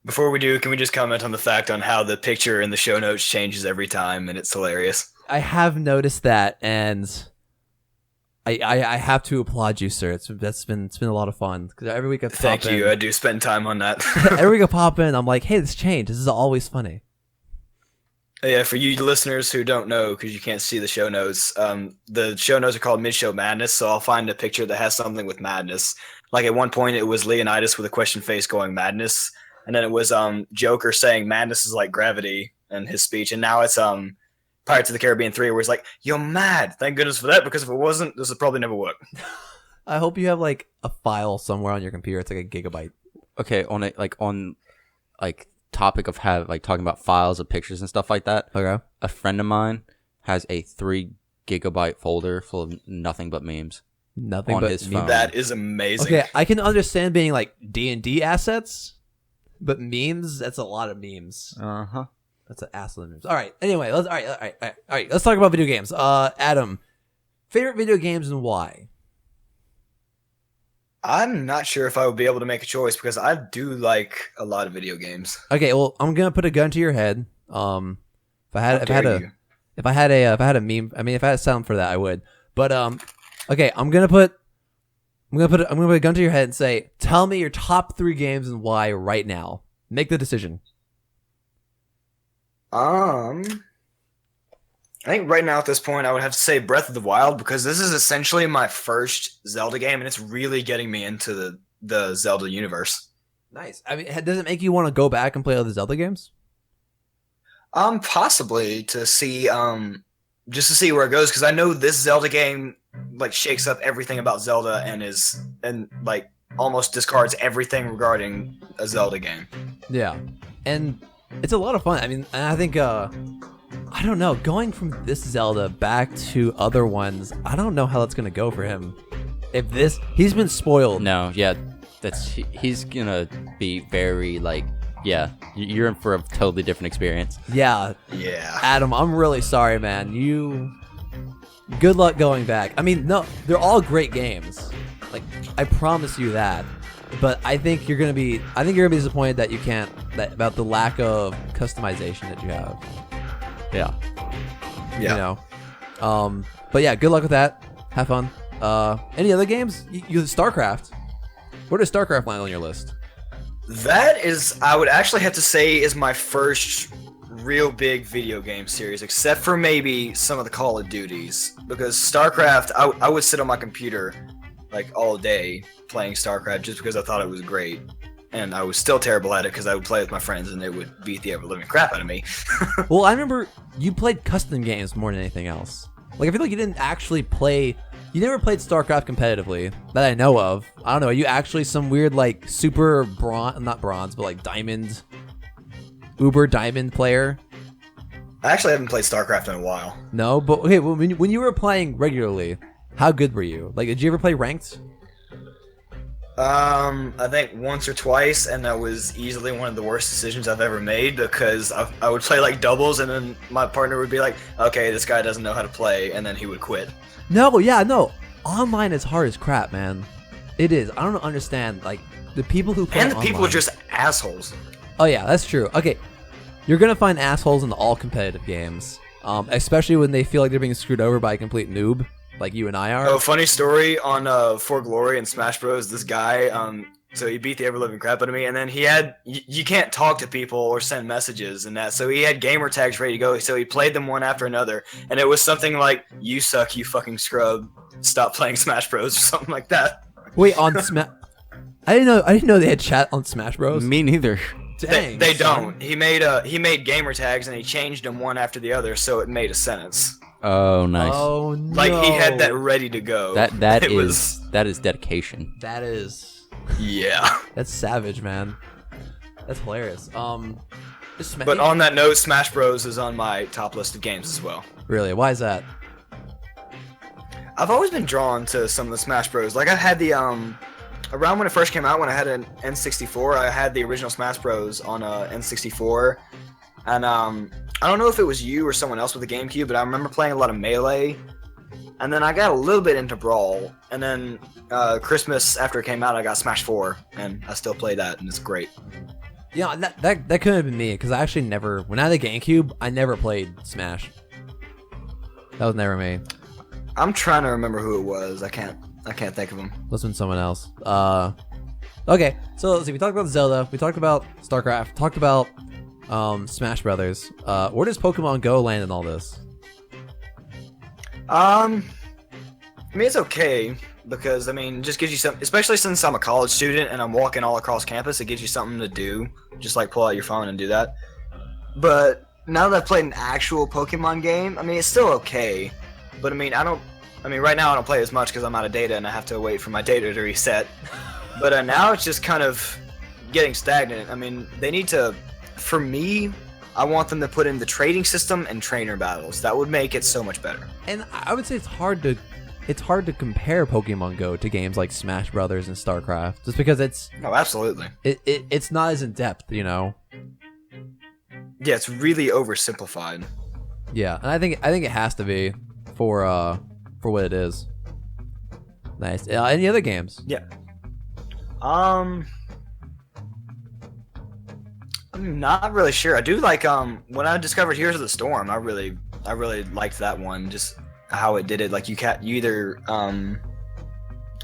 Before we do, can we just comment on the fact on how the picture in the show notes changes every time, and it's hilarious. I have noticed that, and I have to applaud you, sir. It's been a lot of fun because every week I pop Thank you. in. I do spend time on that. Every week I pop in, I'm like, hey, this changed. This is always funny. Yeah, for you listeners who don't know, because you can't see the show notes, the show notes are called Mid-Show Madness, so I'll find a picture that has something with madness. Like at one point, it was Leonidas with a question face going madness, and then it was Joker saying madness is like gravity in his speech, and now it's Pirates of the Caribbean 3, where he's like, "You're mad." Thank goodness for that, because if it wasn't, this would probably never work. I hope you have like a file somewhere on your computer. It's like a gigabyte. Okay, on topic of talking about files of pictures and stuff like that. Okay. A friend of mine has a 3 gigabyte folder full of nothing but memes. Nothing on but his memes. phone. That is amazing. Okay, I can understand being like D&D assets, but memes, that's a lot of memes. Uh-huh. That's an ass of memes. All right. Anyway, all right. Let's talk about video games. Adam, favorite video games and why? I'm not sure if I would be able to make a choice because I do like a lot of video games. Okay, well, I'm gonna put a gun to your head. If I had a meme, I mean, if I had a sound for that, I would. But okay, I'm gonna put a gun to your head and say, tell me your top 3 games and why right now. Make the decision. I think right now at this point I would have to say Breath of the Wild because this is essentially my first Zelda game and it's really getting me into the Zelda universe. Nice. I mean, does it make you want to go back and play other Zelda games? Possibly to see just to see where it goes because I know this Zelda game like shakes up everything about Zelda and like almost discards everything regarding a Zelda game. Yeah. And it's a lot of fun. I mean, I think I don't know, going from this Zelda back to other ones, I don't know how that's going to go for him. He's been spoiled. No, yeah, he's gonna be very you're in for a totally different experience. Yeah. Adam, I'm really sorry, man. Good luck going back. I mean, no, they're all great games. Like, I promise you that. But I think you're gonna be disappointed that you can't about the lack of customization that you have. Yeah. You know. But yeah, good luck with that. Have fun. Any other games? You Starcraft. Where does Starcraft land on your list? That is, I would actually have to say, is my first real big video game series, except for maybe some of the Call of Duties. Because Starcraft, I would sit on my computer like all day playing Starcraft just because I thought it was great. And I was still terrible at it because I would play with my friends and they would beat the ever-living crap out of me. Well, I remember you played custom games more than anything else. Like, I feel like you didn't actually play... You never played StarCraft competitively, that I know of. I don't know, are you actually some weird, like, super not bronze, but like diamond... Uber diamond player? I actually haven't played StarCraft in a while. No, but okay, when you were playing regularly, how good were you? Like, did you ever play ranked? I think once or twice, and that was easily one of the worst decisions I've ever made because I would play like doubles, and then my partner would be like, "Okay, this guy doesn't know how to play," and then he would quit. No. Online is hard as crap, man. It is. I don't understand. Like, the people who play and the people online- are just assholes. Oh yeah, that's true. Okay, you're gonna find assholes in all competitive games, especially when they feel like they're being screwed over by a complete noob. Like you and I are. Oh, funny story on For Glory and Smash Bros. This guy, so he beat the ever-living crap out of me, and then he had you can't talk to people or send messages and that, so he had gamer tags ready to go. So he played them one after another, and it was something like "You suck, you fucking scrub, stop playing Smash Bros." or something like that. Wait, on Smash? I didn't know they had chat on Smash Bros. Me neither. Dang, they don't. He made gamer tags and he changed them one after the other, so it made a sentence. Oh, nice. Oh no! Like he had that ready to go. That is dedication. That is. Yeah. That's savage, man. That's hilarious. But on that note, Smash Bros is on my top list of games as well. Really? Why is that? I've always been drawn to some of the Smash Bros. Like I had the around when it first came out, when I had an N64, I had the original Smash Bros on a N64, and I don't know if it was you or someone else with the GameCube, but I remember playing a lot of Melee, and then I got a little bit into Brawl, and then Christmas after it came out, I got Smash 4, and I still play that, and it's great. Yeah, that couldn't have been me, because I actually never, when I had the GameCube, I never played Smash. That was never me. I'm trying to remember who it was. I can't think of him. Must have been someone else. Okay, so let's see. We talked about Zelda. We talked about StarCraft. Talked about Smash Brothers. Where does Pokemon Go land in all this? I mean, it's okay because I mean, it just gives you some, especially since I'm a college student and I'm walking all across campus. It gives you something to do, just like pull out your phone and do that. But now that I've played an actual Pokemon game, I mean, it's still okay. But I mean, right now I don't play as much because I'm out of data and I have to wait for my data to reset. But now it's just kind of getting stagnant. I mean, they need to, for me, I want them to put in the trading system and trainer battles. That would make it so much better. And I would say it's hard to compare Pokemon Go to games like Smash Brothers and Starcraft, just because it's absolutely. It's not as in depth, you know. Yeah, it's really oversimplified. Yeah, and I think it has to be for what it is. Nice. Any other games? Yeah. I'm not really sure. I do like when I discovered Heroes of the Storm, I really liked that one. Just how it did it. Like you either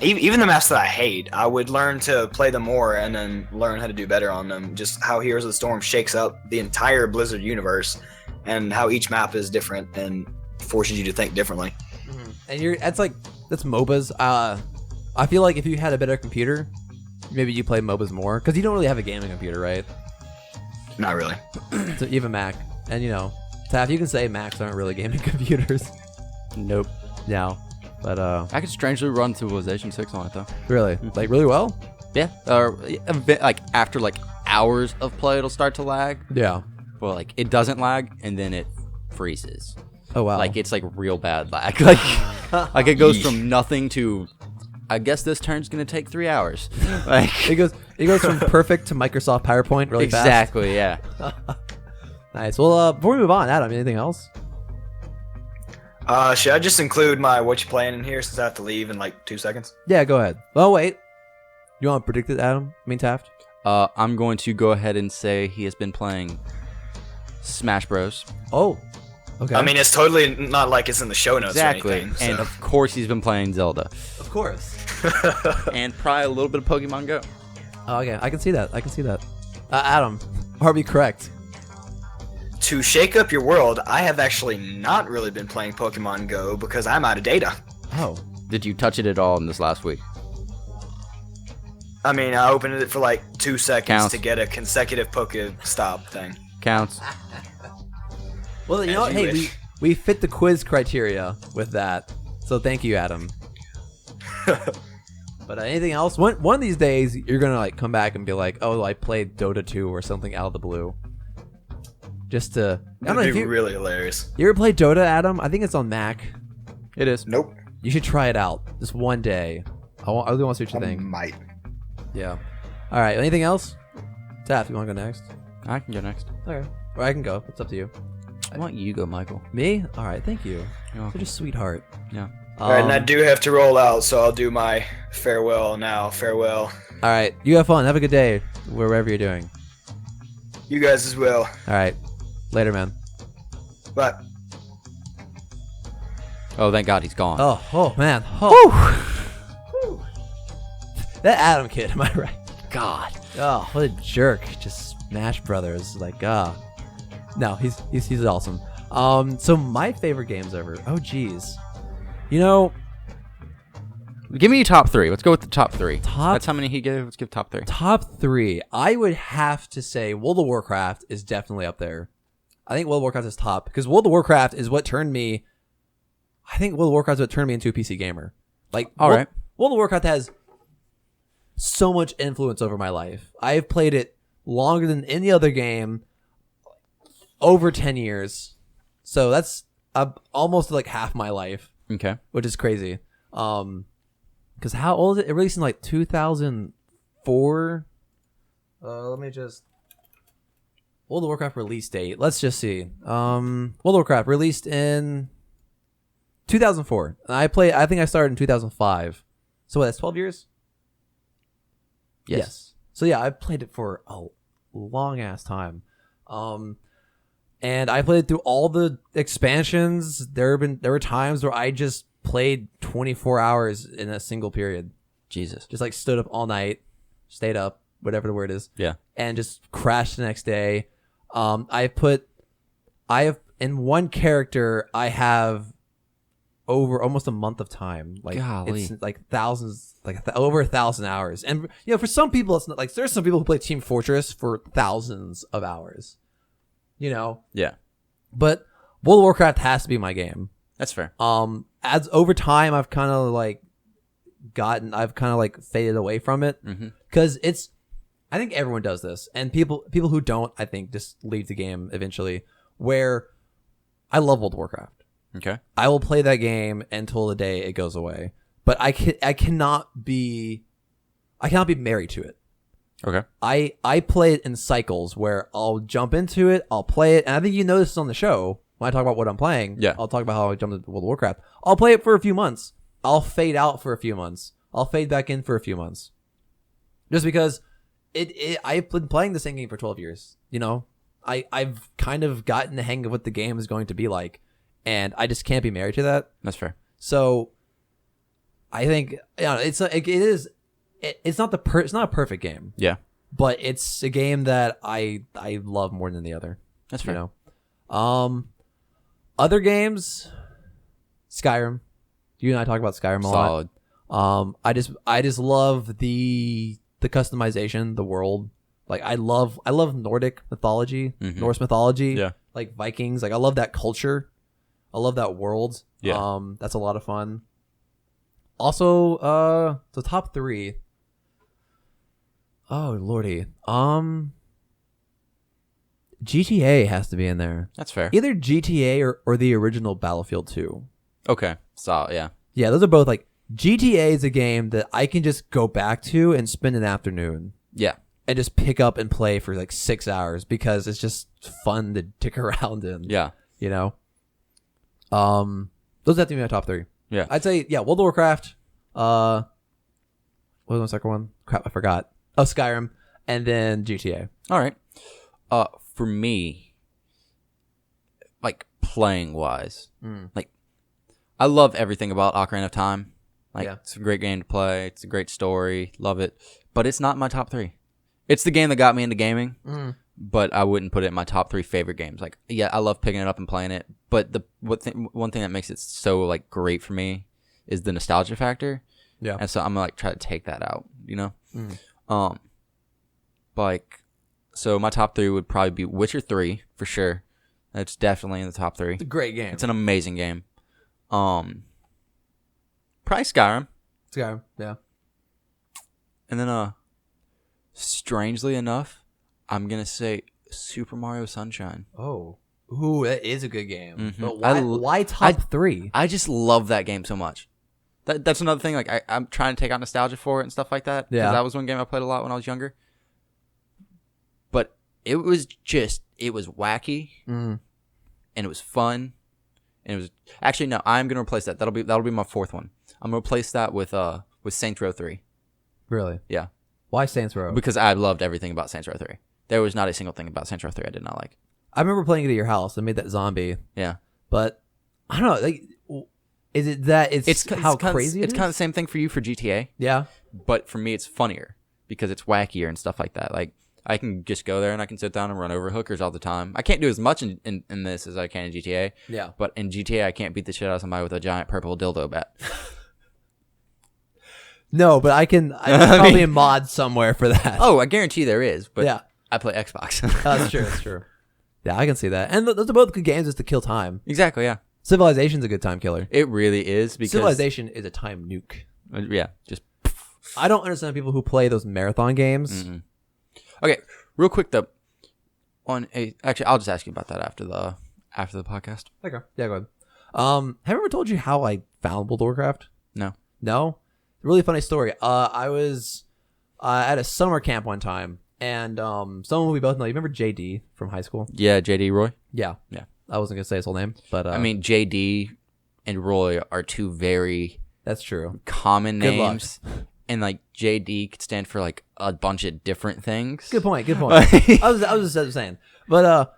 even the maps that I hate, I would learn to play them more and then learn how to do better on them. Just how Heroes of the Storm shakes up the entire Blizzard universe and how each map is different and forces you to think differently. And that's MOBAs. I feel like if you had a better computer, maybe you play MOBAs more because you don't really have a gaming computer, right? Not really. So you have a Mac, and you know, Taff, you can say Macs aren't really gaming computers. Nope. No, but I could strangely run Civilization 6 on it though. Really, like really well. Yeah. Or a bit, like after like hours of play, it'll start to lag. Yeah. Well, like it doesn't lag, and then it freezes. Oh wow. Like it's like real bad lag. Like it goes from nothing to, I guess this turn's gonna take 3 hours. Like it goes from perfect to Microsoft PowerPoint really fast. Exactly. Yeah. Nice. Well, before we move on, Adam, anything else? Should I just include my what you playing in here since I have to leave in like 2 seconds? Yeah, go ahead. Oh wait, you want to predict it, Adam? I mean Taft. I'm going to go ahead and say he has been playing Smash Bros. Oh. Okay. I mean, it's totally not like it's in the show notes Exactly. or anything. So. And of course he's been playing Zelda. Of course. And probably a little bit of Pokemon Go. Oh, okay, I can see that. Adam, are we correct? To shake up your world, I have actually not really been playing Pokemon Go because I'm out of data. Oh. Did you touch it at all in this last week? I mean, I opened it for like 2 seconds Counts. to get a consecutive Pokestop thing. Counts. Well, you know what? Hey, we fit the quiz criteria with that. So thank you, Adam. But anything else? One of these days, you're gonna like come back and be like, "Oh, I played Dota 2 or something out of the blue." Just to, I don't know It'd if be you really hilarious. ever played Dota, Adam? I think it's on Mac. It is. Nope. You should try it out just one day. I really want to see what you think. Might. Yeah. All right. Anything else? Taff, you want to go next? I can go next. Okay. Or I can go. It's up to you. I want you to go, Michael. Me? All right. Thank you. You're welcome. Such a sweetheart. Yeah. All right, and I do have to roll out, so I'll do my farewell now. Farewell. All right. You have fun. Have a good day wherever you're doing. You guys as well. All right. Later, man. Bye. Oh, thank God he's gone. Oh man. Oh. Whew. That Adam kid, am I right? God. Oh, what a jerk. Just Smash Brothers. Like, no, he's awesome. So my favorite games ever. Oh, geez. You know, Give me your top three. Let's go with the top three. Top- That's how many he gave. Let's give top three. top three. I would have to say World of Warcraft is definitely up there. I think World of Warcraft is top because World of Warcraft is what turned me. I think World of Warcraft is what turned me into a PC gamer. Like, All right. World of Warcraft has so much influence over my life. I've played it longer than any other game, over 10 years. So that's almost like half my life, Okay. which is crazy. Because how old is it? It released in like 2004. Let me just. World of Warcraft release date. Let's just see. World of Warcraft released in 2004. And I think I started in 2005. So what, that's 12 years? Yes. So yeah, I played it for a long ass time. And I played through all the expansions. There were times where I just played 24 hours in a single period. Jesus. Just like stood up all night, stayed up, whatever the word is. Yeah. And just crashed the next day. I have in one character I have over almost a month of time. Like Golly. it's like thousands, like over 1,000 hours. And you know, for some people, it's not like there's some people who play Team Fortress for thousands of hours. You know. Yeah. But World of Warcraft has to be my game. That's fair. As over time, I've kind of like faded away from it because I think everyone does this, and people who don't, I think, just leave the game eventually. Where I love World of Warcraft. Okay. I will play that game until the day it goes away, but I cannot be married to it. Okay. I play it in cycles where I'll jump into it, I'll play it, and I think you know this on the show when I talk about what I'm playing. Yeah. I'll talk about how I jumped into World of Warcraft. I'll play it for a few months. I'll fade out for a few months. I'll fade back in for a few months. Just because I've been playing the same game for 12 years. You know, I've kind of gotten the hang of what the game is going to be like, and I just can't be married to that. That's fair. So I think it's not a perfect game. Yeah. But it's a game that I love more than the other. That's fair. You know? Other games, Skyrim. You and I talk about Skyrim a lot. Solid. I just love the customization, the world. Like I love Nordic mythology, Norse mythology. Yeah. Like Vikings. Like I love that culture. I love that world. Yeah. That's a lot of fun. Also, the top 3. Oh lordy. GTA has to be in there. That's fair. Either GTA or the original Battlefield 2. Okay. Solid. Yeah. Yeah, those are both like GTA is a game that I can just go back to and spend an afternoon Yeah. and just pick up and play for like 6 hours because it's just fun to dick around in. Yeah. You know? Those have to be my top 3. Yeah. I'd say, yeah, World of Warcraft. What was my second one? Crap, I forgot. Oh, Skyrim. And then GTA. All right. For me, like playing wise, like I love everything about Ocarina of Time. Like it's a great game to play. It's a great story. Love it. But it's not my top 3. It's the game that got me into gaming. But I wouldn't put it in my top 3 favorite games. Like, yeah, I love picking it up and playing it. But one thing that makes it so like great for me is the nostalgia factor. Yeah. And so I'm gonna like try to take that out. You know. Like, so my top 3 would probably be Witcher 3 for sure. That's definitely in the top 3. It's a great game. It's an amazing game. Probably Skyrim. Skyrim, yeah. And then strangely enough, I'm gonna say Super Mario Sunshine. Oh. Ooh, that is a good game. But why top I- 3? I just love that game so much. That's another thing. Like I'm trying to take out nostalgia for it and stuff like that. Yeah. Because that was one game I played a lot when I was younger. But it was wacky and it was fun. And it was actually no. I'm gonna replace that. That'll be my 4th one. I'm gonna replace that with Saints Row 3. Really? Yeah. Why Saints Row? Because I loved everything about Saints Row 3. There was not a single thing about Saints Row 3 I did not like. I remember playing it at your house. I made that zombie. Yeah. But I don't know. Like, is it that it's how crazy it's it kind of is? the same thing for you for GTA. Yeah. But for me, it's funnier because it's wackier and stuff like that. Like I can just go there and I can sit down and run over hookers all the time. I can't do as much in this as I can in GTA. Yeah. But in GTA, I can't beat the shit out of somebody with a giant purple dildo bat. No, but I can probably a mod somewhere for that. Oh, I guarantee there is. But yeah. I play Xbox. That's true. That's true. Yeah, I can see that. And those are both good games just to kill time. Exactly, yeah. Civilization's a good time killer. It really is because Civilization is a time nuke. Yeah, just I don't understand people who play those marathon games. Okay, real quick though. Actually, I'll just ask you about that after the podcast. Okay. Yeah, go ahead. Have I ever told you how I found World of Warcraft? No. No? Really funny story. I was at a summer camp one time, and someone we both know. You remember JD from high school? Yeah, JD Roy. Yeah. Yeah. I wasn't going to say his whole name, but... I mean, JD and Roy are 2 very that's true. common Good luck. names. And, like, JD could stand for, like, a bunch of different things. Good point. I was just saying. But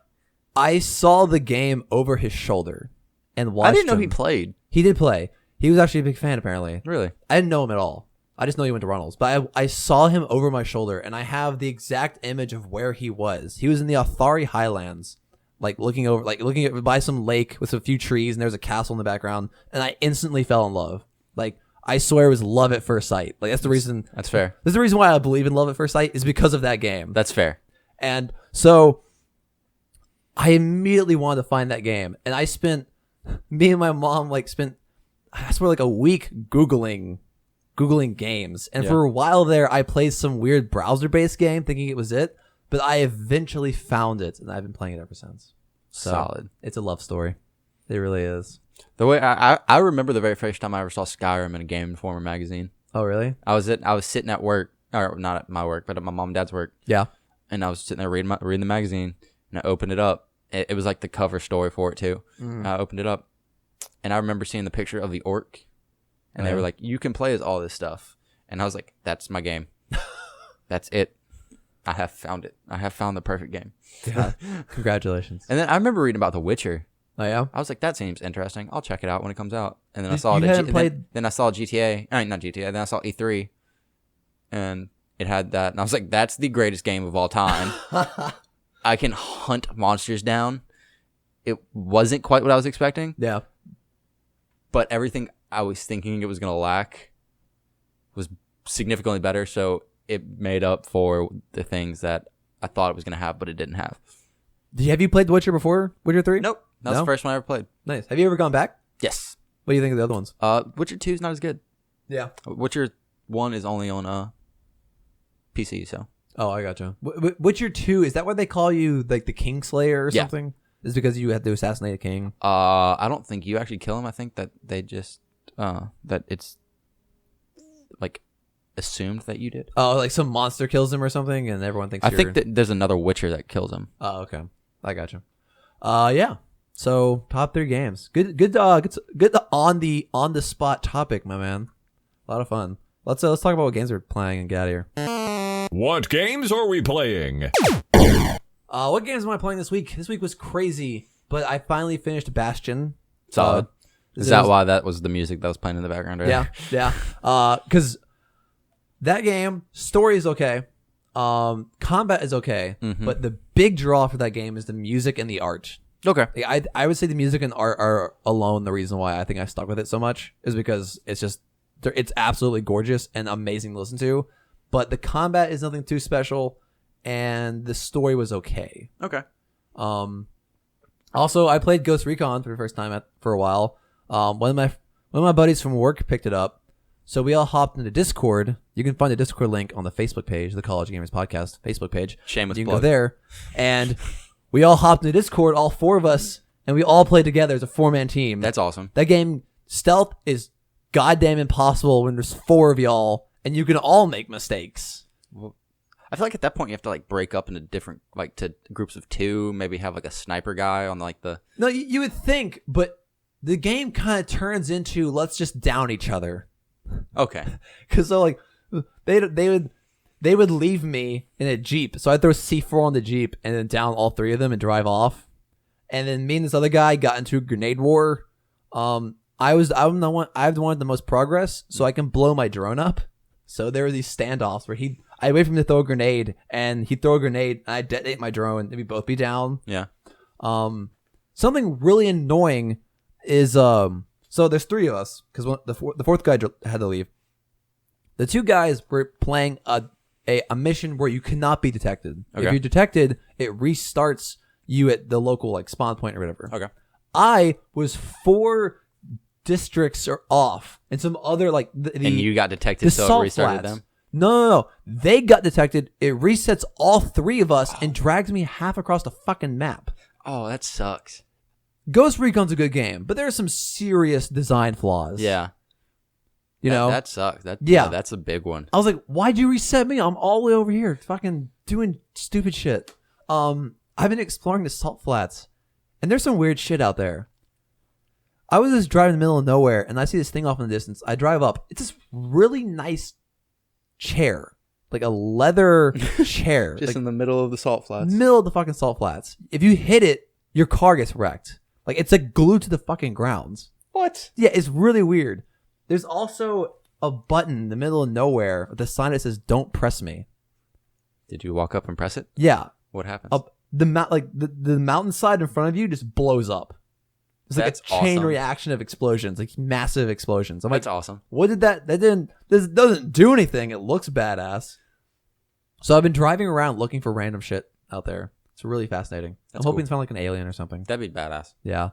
I saw the game over his shoulder and watched I didn't know him. he played. He did play. He was actually a big fan, apparently. Really? I didn't know him at all. I just know he went to Runnels, but I saw him over my shoulder, and I have the exact image of where he was. He was in the Athari Highlands, looking at by some lake with a few trees, and there's a castle in the background, and I instantly fell in love. I swear it was love at first sight. That's the reason. That's fair. That's the reason why I believe in love at first sight is because of that game. That's fair. And so I immediately wanted to find that game, and me and my mom spent, I swear, a week Googling games. And for a while there, I played some weird browser-based game thinking it was it, but I eventually found it, and I've been playing it ever since. So Solid. It's a love story. It really is. The way I remember the very first time I ever saw Skyrim in a Game Informer magazine. Oh, really? I was sitting at work, or not at my work, but at my mom and dad's work. Yeah. And I was sitting there reading the magazine, and I opened it up. It was the cover story for it too. I opened it up, and I remember seeing the picture of the orc, and they were like, "You can play as all this stuff," and I was like, "That's my game. That's it. I have found it. I have found the perfect game." Yeah. Congratulations. And then I remember reading about The Witcher. Oh yeah. I was like, that seems interesting. I'll check it out when it comes out. And then I saw then I saw GTA. I mean, not GTA. Then I saw E3, and it had that, and I was like, that's the greatest game of all time. I can hunt monsters down. It wasn't quite what I was expecting. Yeah. But everything I was thinking it was gonna lack was significantly better. So it made up for the things that I thought it was gonna have, but it didn't have. Have you played The Witcher before? Witcher 3? Nope. That was the first one I ever played. Nice. Have you ever gone back? Yes. What do you think of the other ones? Witcher 2 is not as good. Yeah. Witcher 1 is only on PC, so. Oh, I gotcha. Witcher 2, is that what they call you, the Kingslayer or something? Is because you had to assassinate a king? I don't think you actually kill him. I think that they just, that it's, assumed that you did. Oh, some monster kills him or something, and everyone thinks I think that there's another Witcher that kills him. Oh, okay. I gotcha. Yeah. So top 3 games. Good on the spot topic, my man. A lot of fun. Let's talk about what games we're playing and get out of here. What games are we playing? What games am I playing this week? This week was crazy, but I finally finished Bastion. Solid. Is that why that was the music that was playing in the background? Right? Yeah. Because that game, story is okay. Combat is okay, but the big draw for that game is the music and the art. Okay. I would say the music and art are alone the reason why I think I stuck with it so much is because it's absolutely gorgeous and amazing to listen to, but the combat is nothing too special, and the story was okay. Okay. Also, I played Ghost Recon for the first time for a while. One of my buddies from work picked it up. So we all hopped into Discord. You can find the Discord link on the Facebook page, the College Gamers Podcast Facebook page. Shameless You can plug. go there. And we all hopped into Discord, all 4 of us, and we all played together as a 4-man team. That's awesome. That game, stealth is goddamn impossible when there's 4 of y'all, and you can all make mistakes. Well, I feel like at that point you have to break up into different, to groups of 2, maybe have a sniper guy on the... No, you would think, but the game kind of turns into let's just down each other. Okay. Because they would leave me in a Jeep. So I'd throw C4 on the Jeep and then down all 3 of them and drive off. And then me and this other guy got into a grenade war. I'm the one with the most progress, so I can blow my drone up. So there were these standoffs where I wait for him to throw a grenade, and he'd throw a grenade, and I'd detonate my drone, and we'd both be down. Yeah. Something really annoying is so there's 3 of us because the 4th guy had to leave. The 2 guys were playing a mission where you cannot be detected. Okay. If you're detected, it restarts you at the local spawn point or whatever. Okay. I was 4 districts are off, and some other and you got detected, so it restarted them. No. They got detected. It resets all 3 of us and drags me half across the fucking map. Oh, that sucks. Ghost Recon's a good game, but there are some serious design flaws. Yeah. You know? That sucks. Yeah. That's a big one. I was like, why'd you reset me? I'm all the way over here fucking doing stupid shit. I've been exploring the salt flats, and there's some weird shit out there. I was just driving in the middle of nowhere, and I see this thing off in the distance. I drive up. It's this really nice chair. A leather chair. Just in the middle of the salt flats. Middle of the fucking salt flats. If you hit it, your car gets wrecked. It's glued to the fucking grounds. What? Yeah, it's really weird. There's also a button in the middle of nowhere with a sign that says "Don't press me." Did you walk up and press it? Yeah. What happens? The mountainside in front of you just blows up. It's like That's a chain awesome. reaction of explosions, like massive explosions. I'm That's like, awesome. what did that didn't, this doesn't do anything. It looks badass. So I've been driving around looking for random shit out there. It's really fascinating. That's I'm hoping cool. to find like an alien or something. That'd be badass. Yeah.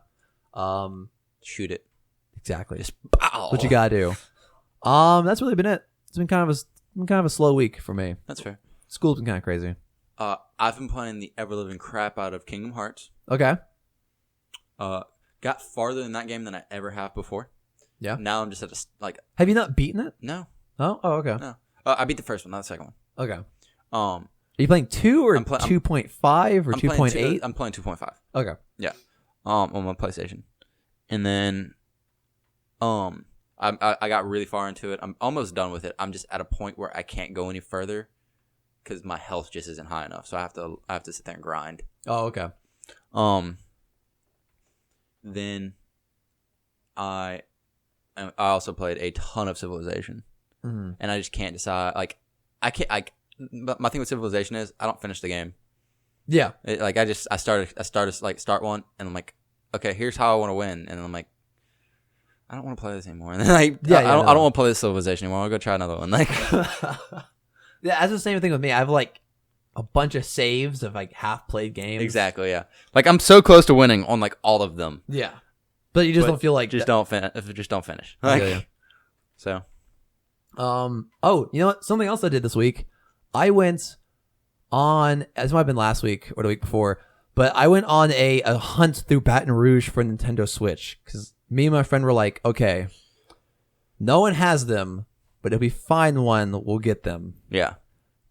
Shoot it. Exactly. Just pow. What you gotta do. That's really been it. It's been kind of a slow week for me. That's fair. School's been kind of crazy. I've been playing the ever living crap out of Kingdom Hearts. Okay. Got farther in that game than I ever have before. Yeah. Now I'm just at Have you not beaten it? no. Oh, okay. No. I beat the first one, not the second one. Okay. Are Are you playing 2 or I'm 2.5 or I'm playing 2.8? I'm playing 2.5. Okay. Yeah. On my PlayStation, and then I got really far into it. I'm almost done with it. I'm just at a point where I can't go any further because my health just isn't high enough. So I have to sit there and grind. Oh, okay. Then I also played a ton of Civilization, Mm-hmm. and I just can't decide. Like but my thing with Civilization is I don't finish the game. Yeah. I started like start one, and I'm like, okay, here's how I want to win, and I'm like, I don't want to play this anymore. And then I don't want to play this Civilization anymore. I'll go try another one. Like, Yeah, that's the same thing with me. I have like a bunch of saves of like half played games. exactly, yeah. Like I'm so close to winning on like all of them. Yeah. But you just But don't feel like Just don't finish. I Like, feel you. so Oh, you know what? Something else I did this week. I went on, as might have been last week or the week before, but I went on a hunt through Baton Rouge for Nintendo Switch because me and my friend were like, okay, no one has them, but if we find one, we'll get them. yeah.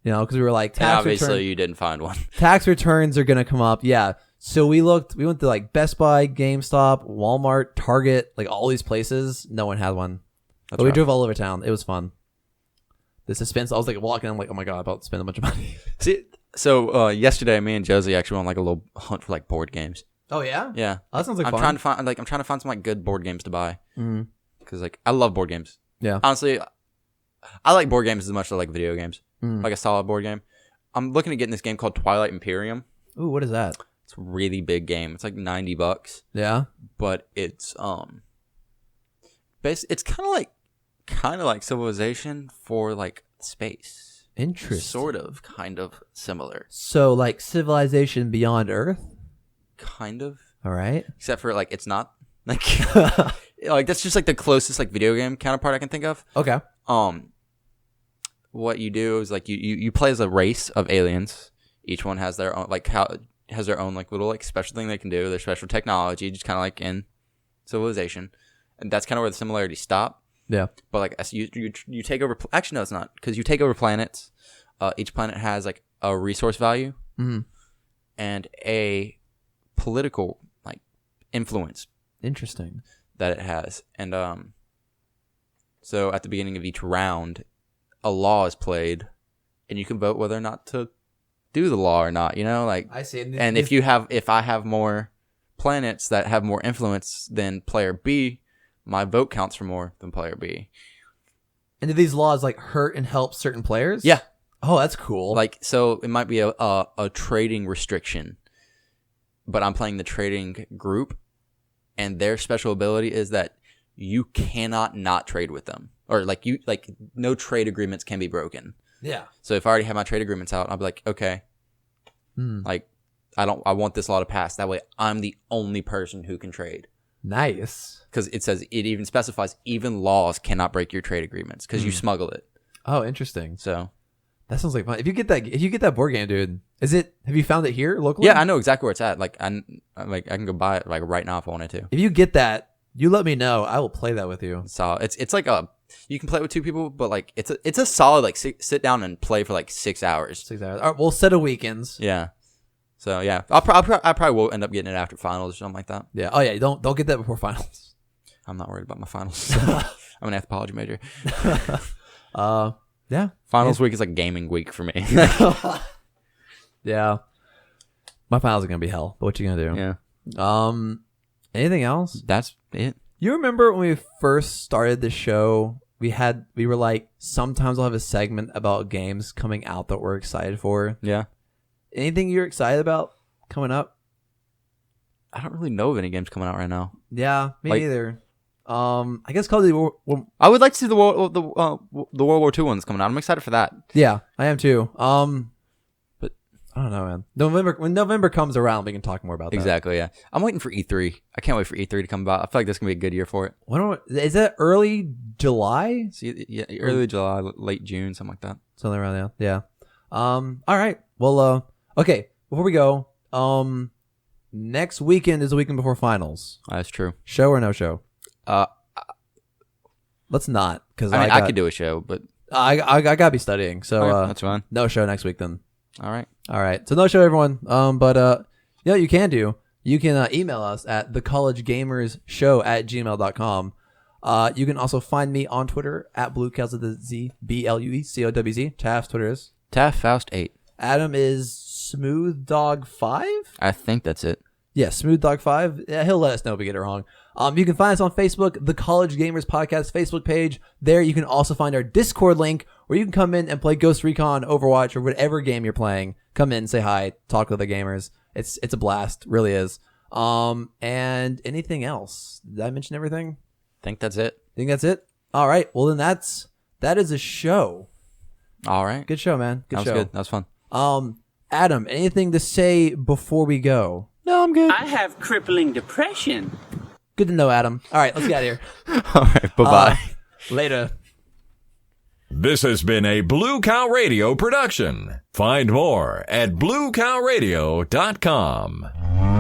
You know, because we were like, And obviously you didn't find one. tax returns are gonna come up. Yeah. So we went to like Best Buy, GameStop, Walmart, Target, like all these places. No one had one. That's But we rough. drove all over town. It was fun. The suspense. I was like walking. I'm like, oh my god, I'm about to spend a bunch of money. See, so yesterday, me and Josie actually went on like a little hunt for like board games. Oh yeah. Yeah. Oh, that sounds like I'm fun. trying to find some like good board games to buy Mm-hmm. because like I love board games. Yeah. Honestly, I like board games as much as I like video games. Mm. Like a solid board game. I'm looking to get in this game called Twilight Imperium. Ooh, what is that? It's a really big game. It's like $90, Yeah. but it's it's kind of like Civilization for like space. Interesting. Sort of, kind of similar. So like Civilization Beyond Earth. Kind of, All right. except for like it's not like like that's just like the closest like video game counterpart I can think of. Okay. What you do is like you play as a race of aliens. Each one has their own has their own like little like special thing they can do. Their special technology, just kind of like in Civilization, and that's kind of where the similarities stop. Yeah. But like as you take over. Actually, no, it's not because you take over planets. Each planet has like a resource value Mm-hmm. and a political like influence Interesting. that it has, and so at the beginning of each round, a law is played, and you can vote whether or not to do the law or not. You know, like, I see. and if I have more planets that have more influence than player B, my vote counts for more than player B. And do these laws like hurt and help certain players? Yeah. Oh, that's cool. Like, so it might be a trading restriction, but I'm playing the trading group, and their special ability is that you cannot not trade with them, or like no trade agreements can be broken. yeah. So if I already have my trade agreements out, I'll be like, okay, like I want this law to pass. That way, I'm the only person who can trade. Nice. Because it says it even specifies even laws cannot break your trade agreements because you smuggle it. Oh, interesting. So That sounds like fun. If you get that board game, dude, have you found it here locally? yeah, I know exactly where it's at. Like I can go buy it like right now if I wanted to. If you get that, you let me know. I will play that with you. So it's like you can play it with two people, but like it's a solid like sit down and play for like 6 hours. 6 hours. All right, we'll set a weekends. Yeah. So yeah, I probably will end up getting it after finals or something like that. Yeah. Oh yeah. Don't get that before finals. I'm not worried about my finals. So I'm an anthropology major. Yeah. Finals week is like gaming week for me. Yeah. My finals are gonna be hell. But what you gonna do? Yeah. Anything else? That's it. You remember when we first started the show we were like, sometimes I'll have a segment about games coming out that we're excited for. Yeah. Anything you're excited about coming up? I don't really know of any games coming out right now. Yeah, me Like- neither. I guess Call of Duty. I would like to see the World War II ones coming out. I'm excited for that. Yeah, I am too. But I don't know, man. When November comes around, we can talk more about that. Exactly, yeah. I'm waiting for E3. I can't wait for E3 to come about. I feel like this is going to be a good year for it. Is that early July? See, yeah, early July, late June, something like that. Something around there. Yeah. All right. Well, okay. Before we go, next weekend is the weekend before finals. That's true. Show or no show? Uh, Let's not, because I mean, I could do a show, but I gotta be studying, so alright, that's fine. no show next week then. All right. So no show, everyone. But you know what you can do? You can email us at thecollegegamersshow@gmail.com. You can also find me on Twitter at BlueCowz with the Z, BLUECOWZ. Taft's Twitter is Taft Faust 8. Adam is SmoothDog5. I think that's it. Yeah, SmoothDog5. Yeah, he'll let us know if we get it wrong. You can find us on Facebook, the College Gamers Podcast Facebook page. There you can also find our Discord link where you can come in and play Ghost Recon, Overwatch, or whatever game you're playing. Come in, say hi, talk with the gamers. It's a blast, really is. And anything else? Did I mention everything? Think that's it. Think that's it? All right. Well, then that is a show. All right. Good show, man. Good That was show. good. That was fun. Adam, anything to say before we go? No, I'm good. I have crippling depression. Good to know, Adam. All right, let's get out of here. All right. Bye-bye. Later. This has been a Blue Cow Radio production. Find more at bluecowradio.com.